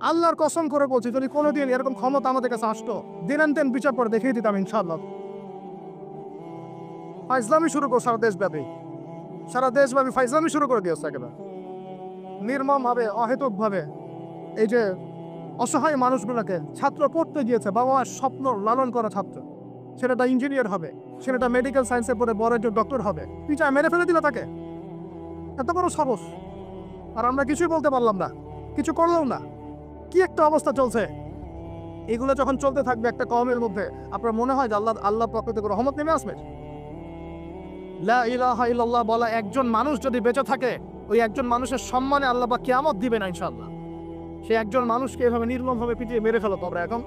আল্লাহর কসম করে বলছি, যদি কোনোদিন এরকম ক্ষমতা আমাদের কাছে আসতো, দিন আনতেন বিচার করে দেখিয়ে দিতাম ইনশাআল্লাহ। ফাইজলামি শুরু কর সারা দেশব্যাপী ফাইজলামি শুরু করে দিয়েছে একেবারে নির্মমভাবে, অহেতুকভাবে। এই যে অসহায় মানুষগুলোকে, ছাত্র পড়তে গিয়েছে, বাবা মার স্বপ্ন লালন করা ছাত্র, ছেলেটা ইঞ্জিনিয়ার হবে, ছেলেটা মেডিকেল সায়েন্সে পড়ে বড় একজন ডক্টর হবে, পিছায় মেরে ফেলে দিল তাকে। এত বড় সাহস! আর আমরা কিছুই বলতে পারলাম না, কিছু করলাম না। কি একটা অবস্থা চলছে! এগুলো যখন চলতে থাকবে একটা কওমের মধ্যে, আপনার মনে হয় যে আল্লাহ পক্ষ থেকে রহমত নেমে আসবে? লা ইলাহা ইল্লাল্লাহ বলা একজন মানুষ যদি বেঁচে থাকে, ওই একজন মানুষের সম্মানে আল্লাহ পাক কিয়ামত দিবে না ইনশাআল্লাহ। সে একজন মানুষকে এভাবে নির্মমভাবে পিটিয়ে মেরে ফেলো তোমরা। এখন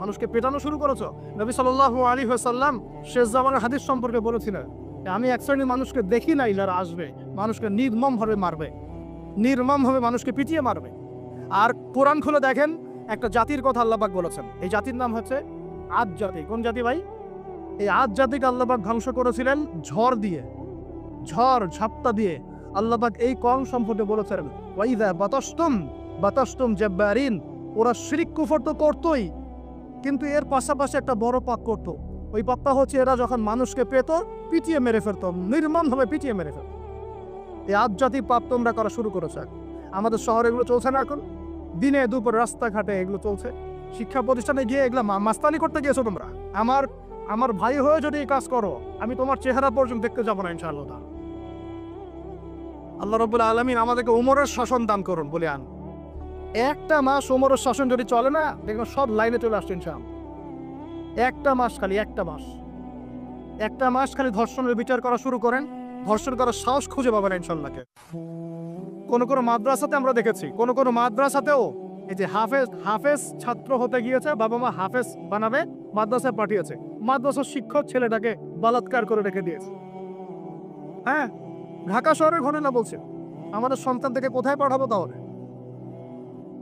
মানুষকে পেটানো শুরু করেছো। নবী সাল্লাল্লাহু আলাইহি ওয়াসাল্লাম শেষ জামানের হাদিস সম্পর্কে বলেছিলেন যে আমি এক শ্রেণীর মানুষকে দেখি নাই যারা আসবে, মানুষকে নির্মমভাবে মারবে, নির্মমভাবে মানুষকে পিটিয়ে মারবে। আর কোরআন খুলে দেখেন, একটা জাতির কথা আল্লাহ পাক বলেছেন। এই জাতির নাম হচ্ছে আদ জাতি। কোন জাতি ভাই? এই আদ জাতিকে আল্লাহ পাক ধ্বংস করেছিলেন ঝড় দিয়ে, ঝড় ঝাপ্টা দিয়ে। আল্লাহ পাক এই কওম সম্পর্কে বলেছেন ওয়াইযা বাতাসতুম জাব্বারিন, ওরা শিরক কুফর তো করতোই, কিন্তু এর পাশাপাশি একটা বড় পাপ করতো। ওই পাপটা হচ্ছে এরা যখন মানুষকে পেত পিটিয়ে মেরে ফেলতো, নির্মমভাবে পিটিয়ে মেরে ফেলতো। এই আবজাতি পাপ তোমরা করা শুরু করেছে। আমাদের শহরে এগুলো চলছে না এখন? দিনে দুপুরে রাস্তাঘাটে এগুলো চলছে। শিক্ষা প্রতিষ্ঠানে গিয়ে এগুলো মাস্তানি করতে গিয়েছো তোমরা। আমার ভাই হয়ে যদি এই কাজ করো, আমি তোমার চেহারা পর্যন্ত দেখতে যাবো না ইনশাআল্লাহ। আল্লাহ রাব্বুল আলামিন আমাদেরকে উমরের শাসন দান করুন বলে আন। একটা মাস উমরের শাসন যদি চলে না, দেখবেন সব লাইনে চলে আসছে ইনশাআল্লাহ। একটা মাস খালি ধর্ষণের বিচার করা শুরু করেন, ধর্ষণ করার সাহস খুঁজে পাবেন ইনশাআল্লাহকে। কোন মাদ্রাসাতে আমরা দেখেছি, কোন মাদ্রাসাতেও এই যে হাফেজ ছাত্র হতে গিয়েছে, বাবা মা হাফেজ বানাবে, মাদ্রাসায় পাঠিয়েছে, মাদ্রাসার শিক্ষক ছেলেটাকে বলাৎকার করে রেখে দিয়েছে। হ্যাঁ, ঢাকা শহরের ঘটনা বলছে। আমাদের সন্তান থেকে কোথায় পাঠাবো তাহলে?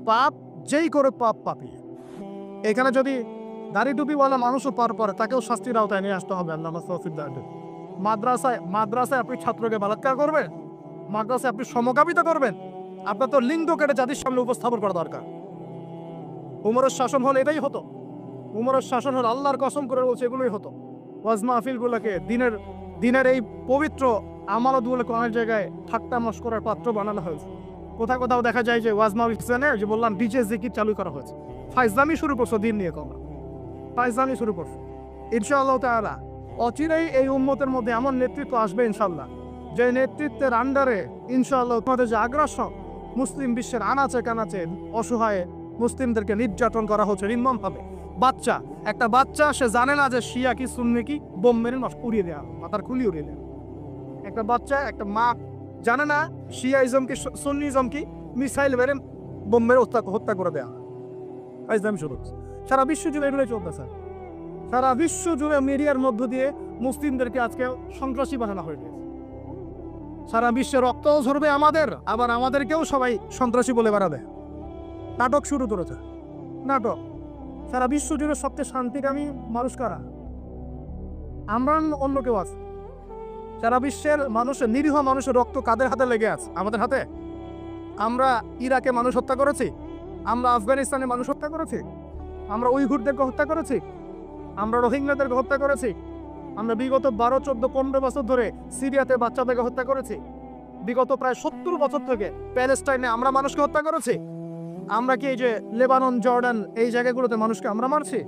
পাপ যেই করে পাপী। এখানে যদি দাড়ি টুপিওয়ালা মানুষও পার করে, তাকেও শাস্তির আওতায় নিয়ে আসতে হবে। আল্লাহ মাদ্রাসায় আপনি ছাত্রকে বলাৎকার করবেন? মাদ্রাসায় আপনি সমকামিতা করবেন? আপনার তো লিঙ্গ কেটে জাতির সামনে উপস্থাপন করা দরকার। উমরের শাসন হল এটাই হতো। উমরের শাসন হল, আল্লাহর কসম করে বলছে, এগুলোই হতো। ওয়াজ মাহফিলগুলোকে দিনের এই পবিত্র আমানতগুলোকে অনেক জায়গায় ঠাট্টা মশকরার পাত্র বানানো হয়েছে। কোথাও দেখা যায় যে ওয়াজ মাহফিলের যে বললাম ডিজে জিকির চালু করা হয়েছে। ফাইজলামি শুরু করছো, দিন নিয়ে কমা ফাইজলামি শুরু করছো। ইনশাআল্লাহ তাআলা অচিরেই এই উম্মতের মধ্যে এমন নেতৃত্ব আসবে ইনশাআল্লাহ, যে নেতৃত্বের আন্ডারে ইনশাআল্লাহ তোমাদের যে আগ্রাসন মুসলিম বিশ্বের আনাচে কানাচে অসহায় মুসলিমদেরকে নির্যাতন করা হচ্ছে নির্মমভাবে। একটা বাচ্চা সে জানে না যে শিয়া কি সুন্নি কি, বোম মেরে উড়িয়ে দেওয়া, মাথার খুলি উড়িয়ে দেওয়া। একটা বাচ্চা, একটা মা জানে না শিয়াইজম কি সুন্নিজম কি, মিসাইল মেরে বোম মেরে হত্যা করে দেওয়া। সারা বিশ্ব জুড়ে এগুলোই চলতেছে। সারা বিশ্ব জুড়ে মিডিয়ার মধ্য দিয়ে মুসলিমদেরকে আজকে সন্ত্রাসী বানানো হয়েছে। সারা বিশ্বে রক্তও ঝরবে আমাদের, আবার আমাদেরকেও সবাই সন্ত্রাসী বলে বেড়াবে। নাটক শুরু করেছে, নাটক। সারা বিশ্ব জুড়ে সবচেয়ে শান্তিকামী মানুষ কারা? আমরা, অন্য কেউ আছে? সারা বিশ্বের মানুষের, নিরীহ মানুষের রক্ত কাদের হাতে লেগে আছে? আমাদের হাতে। আমরা ইরাকে মানুষ হত্যা করেছি, আমরা আফগানিস্তানে মানুষ হত্যা করেছি, আমরা উইঘুরদেরকে হত্যা করেছি, আমরা রোহিঙ্গাদেরকে হত্যা করেছি, আমরা বিগত 12, 14, 15 বছর ধরে সিরিয়াতে বাচ্চাদেরকে হত্যা করেছি, বিগত প্রায় 70 বছর থেকে প্যালেস্টাইনে আমরা মানুষকে হত্যা করেছি। আমরা কি এই যে লেবানন, জর্ডান এই জায়গাগুলোতে মানুষকে আমরা মারছি?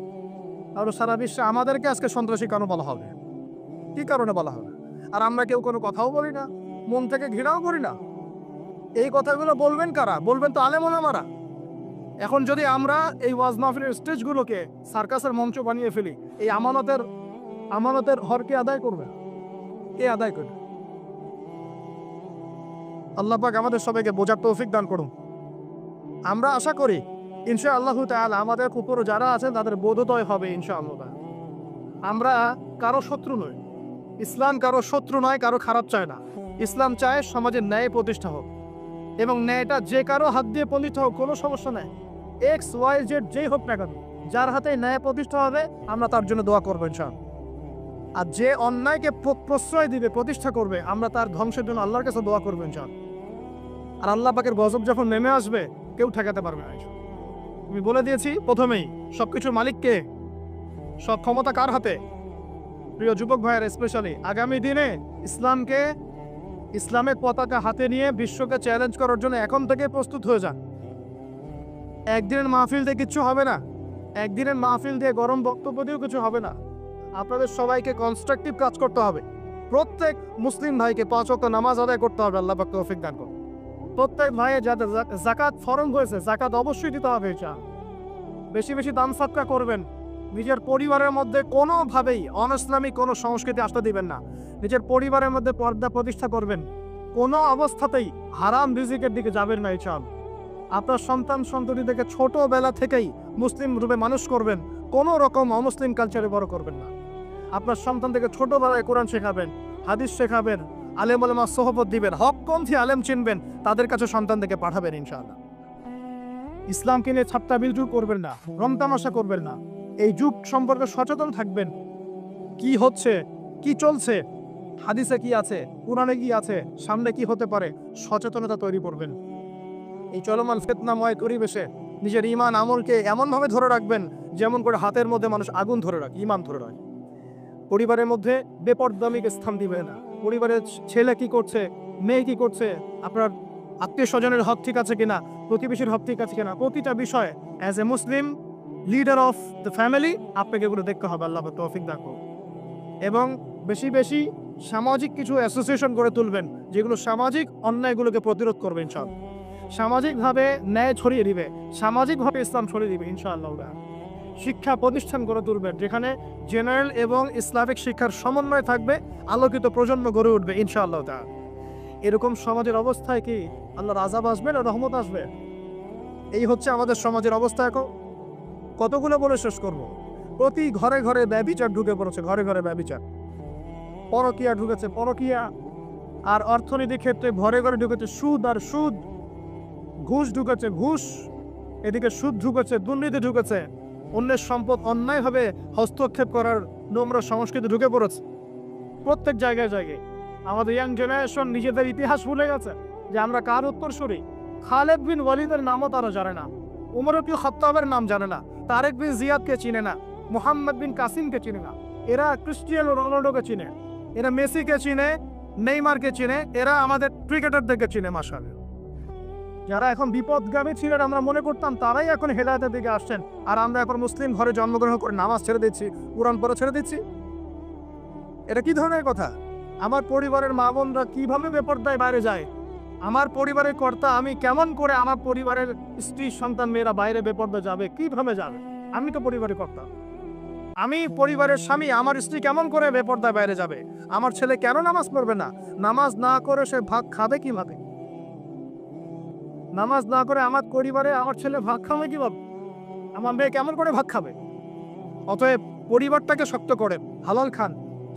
আর সারা বিশ্বে আমাদেরকে আজকে সন্ত্রাসী কেন বলা হবে? কি কারণে বলা হবে? আর আমরা কেউ কোনো কথাও বলি না, মন থেকে ঘৃণাও করি না। এই কথাগুলো বলবেন কারা? বলবেন তো আলেম ওলামারা। এখন যদি আমরা এই ওয়াজ মাহফিলের স্টেজগুলোকে সার্কাসের মঞ্চ বানিয়ে ফেলি, এই আমানতের হরকে আদায় করবে কে? আদায় করবে? আল্লাহ পাক আমাদের সবাইকে বোঝার তৌফিক দান করুন। আমরা আশা করি ইনশাআল্লাহ তাআলা আমাদের উপর যারা আছেন তাদের বোধোদয় হবে ইনশাআল্লাহ। আমরা কারো শত্রু নই। ইসলাম কারো শত্রু নয়, কারো খারাপ চায় না। ইসলাম চায় সমাজের ন্যায় প্রতিষ্ঠা হোক, এবং ন্যায়টা যে কারো হাত দিয়ে প্রতিষ্ঠা হোক, কোনো সমস্যা নেই। XYZ যেই হোক না কেন, যার হাতে ন্যায় প্রতিষ্ঠা হবে আমরা তার জন্য দোয়া করবো ইনশাআল্লাহ। আর যে অন্যায়কে প্রশ্রয় দিবে, প্রতিষ্ঠা করবে, আমরা তার ধ্বংসের জন্য আল্লাহর কাছে দোয়া করবো ইনশাআল্লাহ। আর আল্লাহ পাকের গজব যখন নেমে আসবে, কেউ ঠেকাতে পারবে না। আমি বলে দিয়েছি প্রথমেই, সবকিছুর মালিক কে? সব ক্ষমতা কার হাতে? প্রিয় যুবক ভাইয়ের স্পেশালি আগামী দিনে ইসলামের পতাকা হাতে নিয়ে বিশ্বকে চ্যালেঞ্জ করার জন্য এখন থেকে প্রস্তুত হয়ে যান। একদিনের মাহফিল দিয়ে কিচ্ছু হবে না, একদিনের মাহফিল দিয়ে গরম বক্তব্য দিয়েও কিছু হবে না। আপনাদের সবাইকে কনস্ট্রাকটিভ কাজ করতে হবে। প্রত্যেক মুসলিম ভাইকে 5 ওয়াক্ত নামাজ আদায় করতে হবে। আল্লাহ পাক তৌফিক দান করুন। প্রত্যেক ভাইয়ের যাদের যাকাত ফরজ হয়েছে, যাকাত অবশ্যই দিতে হবে। বেশি বেশি দান সাদকা করবেন। নিজের পরিবারের মধ্যে কোনোভাবেই অনইসলামিক কোনো সংস্কৃতি আসতে দিবেন না। নিজের পরিবারের মধ্যে পর্দা প্রতিষ্ঠা করবেন। কোনো অবস্থাতেই হারাম রিজিকের দিকে যাবেন না। আপনার সন্তান সন্ততিদেরকে ছোটবেলা থেকেই মুসলিম রূপে মানুষ করবেন, কোনো রকম অমুসলিম কালচারে বড় করবেন না। আপনার সন্তানদেরকে ছোটবেলায় কোরআন শেখাবেন, হাদিস শেখাবেন, আলেম ওলামা সোহবত দিবেন, হকপন্থী আলেম চিনবেন, তাদের কাছে সন্তানদেরকে পাঠাবেন ইনশাআল্লাহ। ইসলামকে নিয়ে ছাত্তা বিদ্রুপ করবেন না, রমতামাশা করবেন না। এই যুগ সম্পর্কে সচেতন থাকবেন। কি হচ্ছে, কি চলছে, হাদিসে কি আছে, কোরআনে কি আছে, সামনে কি হতে পারে, সচেতনতা তৈরি করবেন। এই চলমান ফিতনাময় পরিবেশে নিজের ঈমান আমলকে এমনভাবে ধরে রাখবেন যেমন করে হাতের মধ্যে মানুষ আগুন ধরে রাখে, ইমান ধরে রাখে। পরিবারের মধ্যে বেপরদামিকে স্থান দিবে না। পরিবারের ছেলে কি করছে, মেয়ে কি করছে, আপনার আত্মীয় স্বজনের হক ঠিক আছে কিনা, প্রতিবেশীর হক ঠিক আছে কিনা, প্রতিটা বিষয় as a Muslim leader of the family আপনাকে এগুলো দেখতে হবে। আল্লাহ তৌফিক দান করুন। এবং বেশি বেশি সামাজিক কিছু অ্যাসোসিয়েশন করে তুলবেন যেগুলো সামাজিক অন্যায়গুলোকে প্রতিরোধ করবে ইনশাআল্লাহ, সামাজিকভাবে ন্যায় ছড়িয়ে দিবে, সামাজিকভাবে ইসলাম ছড়িয়ে দিবে ইনশাআল্লাহ। শিক্ষা প্রতিষ্ঠান গড়ে তুলবেন যেখানে জেনারেল এবং ইসলামিক শিক্ষার সমন্বয় থাকবে, আলোকিত প্রজন্ম গড়ে উঠবে ইনশাআল্লাহ। এরকম সমাজের অবস্থায় কি আল্লাহর আযাব আসবে না রহমত আসবে? এই হচ্ছে আমাদের সমাজের অবস্থা। এখন কতগুলো বলে শেষ করব। প্রতি ঘরে ঘরে ব্যভিচার ঢুকে পড়েছে, ঘরে ঘরে ব্যভিচার, পরকীয়া ঢুকেছে, পরকীয়া। আর অর্থনীতির ক্ষেত্রে ঘরে ঘরে ঢুকেছে সুদ আর সুদ, ঘুষ ঢুকেছে ঘুষ, এদিকে সুদ ঢুকেছে, দুর্নীতি ঢুকেছে, অন্যের সম্পদ অন্যায়ভাবে হস্তক্ষেপ করার নোংরা সংস্কৃতি ঢুকে পড়েছে প্রত্যেক জায়গায় জায়গায়। আমাদের ইয়াং জেনারেশন নিজেদের ইতিহাস ভুলে গেছে যে আমরা কার উত্তরসূরি। খালেদ বিন ওয়ালিদের নামও তারা জানে না, উমর ইবনে খাত্তাবের নাম জানে না, তারেক বিন জিয়াদকে চিনে না, মোহাম্মদ বিন কাসিমকে চিনে না। এরা ক্রিস্টিয়ানো রোনাল্ডোকে চিনে, এরা মেসিকে চিনে, নেইমারকে চিনে, এরা আমাদের ক্রিকেটারদেরকে চিনে। মাশাআল্লাহ, যারা এখন বিপদগামী ছিলেন আমরা মনে করতাম তারাই এখন হেদায়েতের দিকে আসছেন, আর আমরা এখন মুসলিম ঘরে জন্মগ্রহণ করে নামাজ ছেড়ে দিচ্ছি, কুরআন পড়া ছেড়ে দিচ্ছি। এটা কি ধরনের কথা? আমার পরিবারের মা বোনরা কিভাবে বেপরদায় বাইরে যায়? আমার পরিবারের কর্তা আমি কেমন করে আমার পরিবারের স্ত্রী সন্তান মেয়েরা বাইরে বেপরদা যাবে, কিভাবে যাবে? আমি তো পরিবারের কর্তা, আমি পরিবারের স্বামী, আমার স্ত্রী কেমন করে বেপরদায় বাইরে যাবে? আমার ছেলে কেন নামাজ পড়বে না? নামাজ না করে সে ভাত খাবে কিভাবে? নামাজ না করে আমার পরিবারে আমার ছেলে ভাত খাবে কিভাবে? আমার মেয়ে কেমন করে ভাত খাবে? অতএব পরিবারটাকে শক্ত করেন, হালাল খান,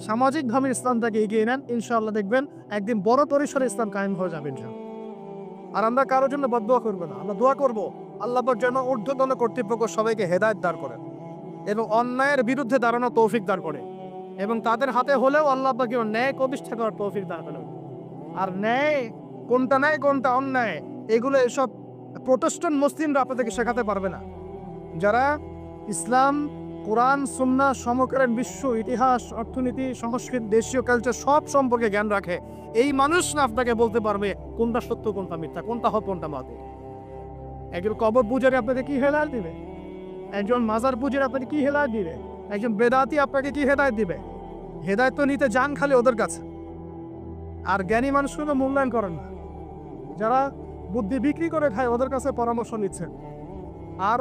সামাজিকভাবে ইসলামটাকে এগিয়ে নেন, ইনশাআল্লাহ দেখবেন একদিন বড় পরিসরে ইসলাম কায়েম হয়ে যাবে ইনশাআল্লাহ। আর আমরা কারোর জন্য বদদোয়া করব না, আমরা দোয়া করব আল্লাহ পাক যেন ঊর্ধ্বতন কর্তৃপক্ষ সবাইকে হেদায়েত দান করেন এবং অন্যায়ের বিরুদ্ধে দাঁড়ানো তৌফিক দান করে, এবং তাদের হাতে হলেও আল্লাহ পাক ন্যায় প্রতিষ্ঠা করার তৌফিক দান করেন। আর ন্যায় কোনটা ন্যায় কোনটা অন্যায় এগুলো এসব প্রোটেস্ট্যান্ট মুসলিমরা আপনাদেরকে শেখাতে পারবে না। যারা ইসলাম, কোরআন, সুন্নাহ, সমকালীন বিশ্ব ইতিহাস, অর্থনীতি, সংস্কৃতি, দেশীয় কালচার সব সম্পর্কে জ্ঞান রাখে, এই মানুষ না আপনাকে বলতে পারবে কোনটা সত্য কোনটা মিথ্যা, কোনটা হক কোনটা বাতিল। একজন কবর পূজারী আপনাকে কি হেদায়েত দিবে? একজন মাজার পূজারী আপনাকে কি হেদায়েত দিবে? একজন বেদাতি আপনাকে কি হেদায়েত দিবে? হেদায়েত তো নিতে যান খালি ওদের কাছে, আর জ্ঞানী মানুষগুলো মূল্যায়ন করেন না। যারা বুদ্ধি বিক্রি করে খায় ওদের কাছে পরামর্শ নিচ্ছেন, আর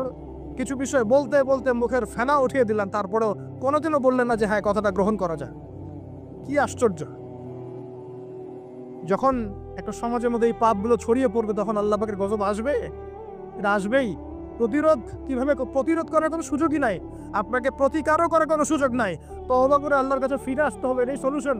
কিছু বিষয় বলতে বলতে মুখের ফেনা উঠিয়ে দিলেন, তারপরেও কোনোদিনও বললেন না যে হ্যাঁ কথাটা গ্রহণ করা যায়। কি আশ্চর্য! যখন একটা সমাজের মধ্যে এই পাপগুলো ছড়িয়ে পড়বে তখন আল্লাহ পাকের গজব আসবে, এটা আসবেই। প্রতিরোধ কিভাবে? প্রতিরোধ করার কোনো সুযোগই নাই, আপনাকে প্রতিকারও করার কোনো সুযোগ নাই। তওবা করে আল্লাহর কাছে ফিরে আসতে হবে, এটাই সলিউশন।